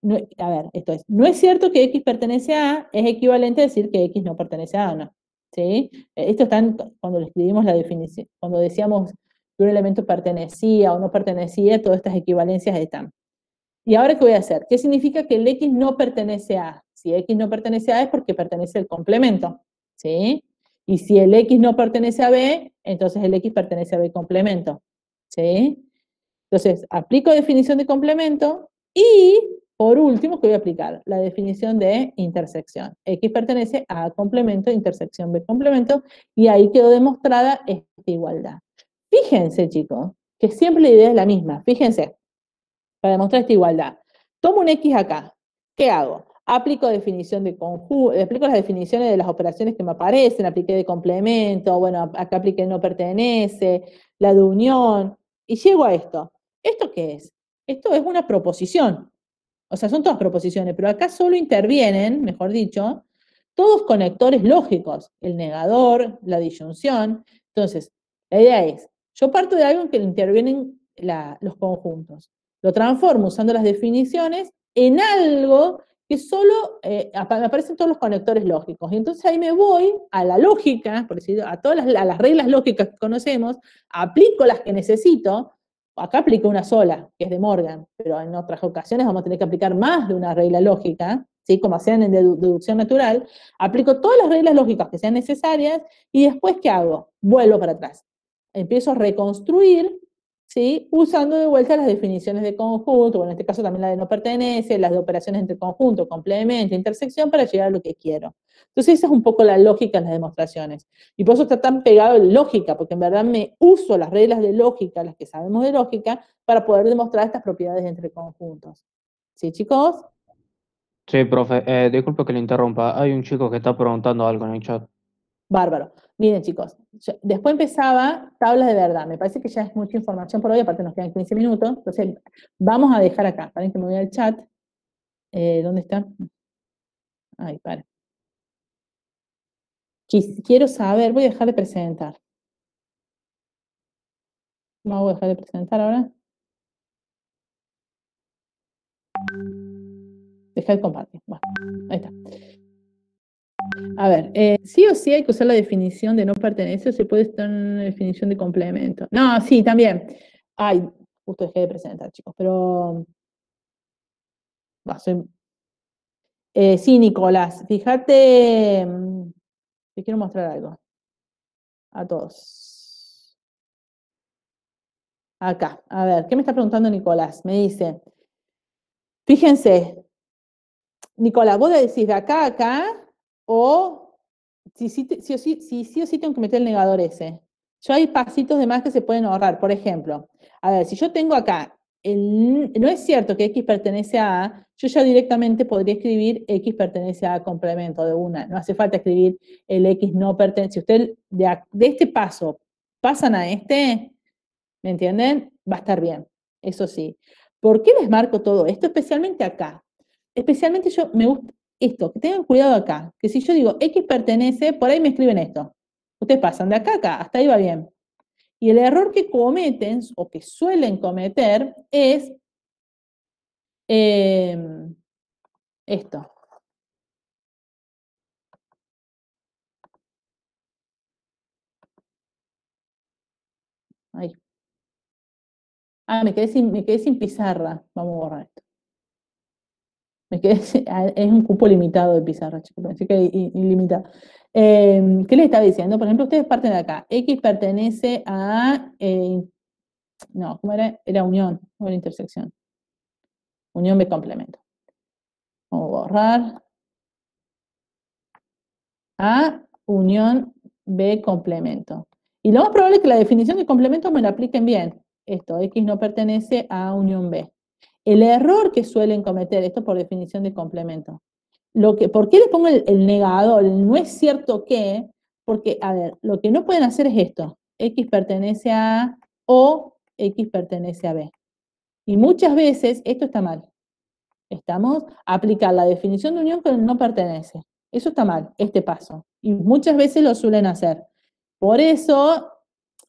No, a ver, esto es, no es cierto que X pertenece a A, es equivalente a decir que X no pertenece a A, ¿no? ¿Sí? Esto está cuando le escribimos la definición, cuando decíamos que un elemento pertenecía o no pertenecía, todas estas equivalencias están. ¿Y ahora qué voy a hacer? ¿Qué significa que el X no pertenece a A? Si X no pertenece a A es porque pertenece al complemento, ¿sí? Y si el X no pertenece a B, entonces el X pertenece a B complemento, ¿sí? Entonces, aplico definición de complemento y, por último, ¿qué voy a aplicar? La definición de intersección. X pertenece a A complemento, intersección B complemento, y ahí quedó demostrada esta igualdad. Fíjense, chicos, que siempre la idea es la misma. Fíjense, para demostrar esta igualdad. Tomo un X acá. ¿Qué hago? Aplico definición de conjunto, aplico las definiciones de las operaciones que me aparecen, apliqué de complemento, bueno, acá apliqué no pertenece, la de unión, y llego a esto. ¿Esto qué es? Esto es una proposición. O sea, son todas proposiciones, pero acá solo intervienen, mejor dicho, todos conectores lógicos, el negador, la disyunción. Entonces, la idea es, yo parto de algo en que intervienen los conjuntos. Lo transformo usando las definiciones en algo que solo aparecen todos los conectores lógicos. Y entonces ahí me voy a la lógica, por decir, a todas las reglas lógicas que conocemos, aplico las que necesito. Acá aplico una sola, que es de Morgan, pero en otras ocasiones vamos a tener que aplicar más de una regla lógica, ¿sí? Como hacían en deducción natural. Aplico todas las reglas lógicas que sean necesarias y después, ¿qué hago? Vuelvo para atrás. Empiezo a reconstruir, ¿sí? Usando de vuelta las definiciones de conjunto, bueno, en este caso también la de no pertenece, las de operaciones entre conjunto, complemento, intersección, para llegar a lo que quiero. Entonces esa es un poco la lógica en las demostraciones. Y por eso está tan pegado en lógica, porque en verdad me uso las reglas de lógica, las que sabemos de lógica, para poder demostrar estas propiedades entre conjuntos. ¿Sí, chicos? Sí, profe, disculpe que le interrumpa. Hay un chico que está preguntando algo en el chat. Bárbaro. Miren, chicos, después empezaba tablas de verdad. Me parece que ya es mucha información por hoy, aparte nos quedan 15 minutos. Entonces, vamos a dejar acá. Paren que me voy al chat. ¿Dónde está? Ay, para. Quiero saber, voy a dejar de presentar. ¿Cómo voy a dejar de presentar ahora? Dejar de compartir. Bueno, ahí está. A ver, sí o sí hay que usar la definición de no pertenecer, o se puede estar en una definición de complemento. No, sí, también. Ay, justo dejé de presentar, chicos, pero... sí, Nicolás, fíjate, te quiero mostrar algo. A todos. Acá, a ver, ¿qué me está preguntando Nicolás? Me dice, fíjense, Nicolás, vos decís de acá a acá, o si sí o sí tengo que meter el negador ese. Yo hay pasitos de más que se pueden ahorrar. Por ejemplo, a ver, si yo tengo acá, no es cierto que X pertenece a A, yo ya directamente podría escribir X pertenece a A complemento de una. No hace falta escribir el X no pertenece. Si usted de este paso pasan a este, ¿me entienden? Va a estar bien, eso sí. ¿Por qué les marco todo esto? Especialmente acá. Especialmente me gusta esto, que tengan cuidado acá, que si yo digo X pertenece, por ahí me escriben esto. Ustedes pasan de acá a acá, hasta ahí va bien. Y el error que cometen, o que suelen cometer, es esto. Ahí. Ah, me quedé sin pizarra. Vamos a borrar esto. Es un cupo limitado de pizarra, chicos, pensé que ilimitado. ¿Qué les estaba diciendo? Por ejemplo, ustedes parten de acá. X pertenece a... no, ¿cómo era? Era unión, no era intersección. Unión B complemento. Vamos a borrar. A unión B complemento. Y lo más probable es que la definición de complemento me la apliquen bien. Esto, X no pertenece a unión B. El error que suelen cometer, esto por definición de complemento. ¿Por qué le pongo el negador? No es cierto que, porque, a ver, lo que no pueden hacer es esto. X pertenece a, o X pertenece a B. Y muchas veces esto está mal. Estamos a aplicar la definición de unión con el no pertenece. Eso está mal, este paso. Y muchas veces lo suelen hacer. Por eso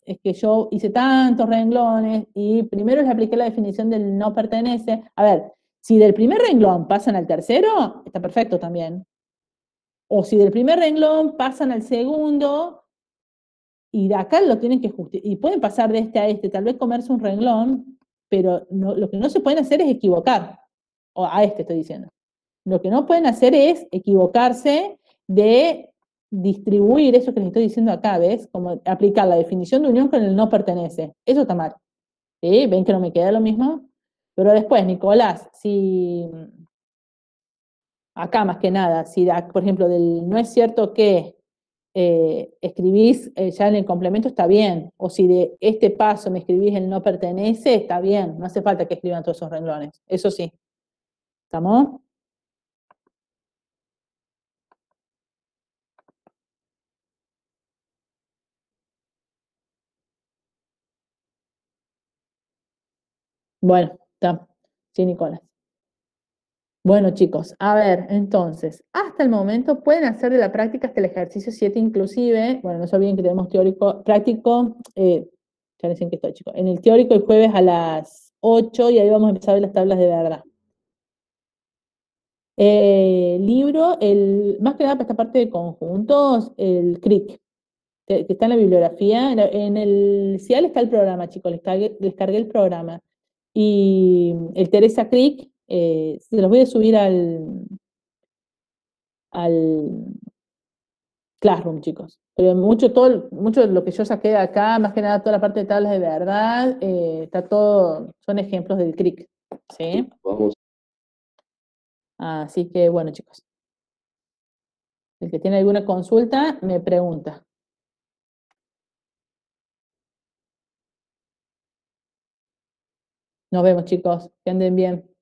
es que yo hice tantos renglones y primero les apliqué la definición del no pertenece. A ver, si del primer renglón pasan al tercero, está perfecto también. O si del primer renglón pasan al segundo, y de acá lo tienen que justificar, y pueden pasar de este a este, tal vez comerse un renglón, pero lo que no se pueden hacer es equivocar. O a este estoy diciendo. Lo que no pueden hacer es equivocarse de distribuir eso que les estoy diciendo acá, ¿ves? Como aplicar la definición de unión con el no pertenece. Eso está mal. ¿Sí? ¿Ven que no me queda lo mismo? Pero después, Nicolás, si acá más que nada, si por ejemplo, no es cierto que escribís ya en el complemento, está bien. O si de este paso me escribís el no pertenece, está bien. No hace falta que escriban todos esos renglones. Eso sí. ¿Estamos? Bueno, está. Sí, Nicolás. Bueno, chicos, a ver, entonces, hasta el momento pueden hacer de la práctica hasta el ejercicio 7 inclusive. Bueno, no se olviden que tenemos teórico, práctico, ya les sé en qué estoy, chicos. En el teórico el jueves a las 8 y ahí vamos a empezar a ver las tablas de verdad. Libro, más que nada para esta parte de conjuntos, el CRIC, que está en la bibliografía. En el CIAL está el programa, chicos, les cargué el programa. Y el Teresa Crick, se los voy a subir al Classroom, chicos. Pero mucho de lo que yo saqué de acá, más que nada toda la parte de tablas de verdad, está todo, son ejemplos del Crick. ¿Sí? Vamos. Así que bueno, chicos. El que tiene alguna consulta, me pregunta. Nos vemos, chicos. Que anden bien.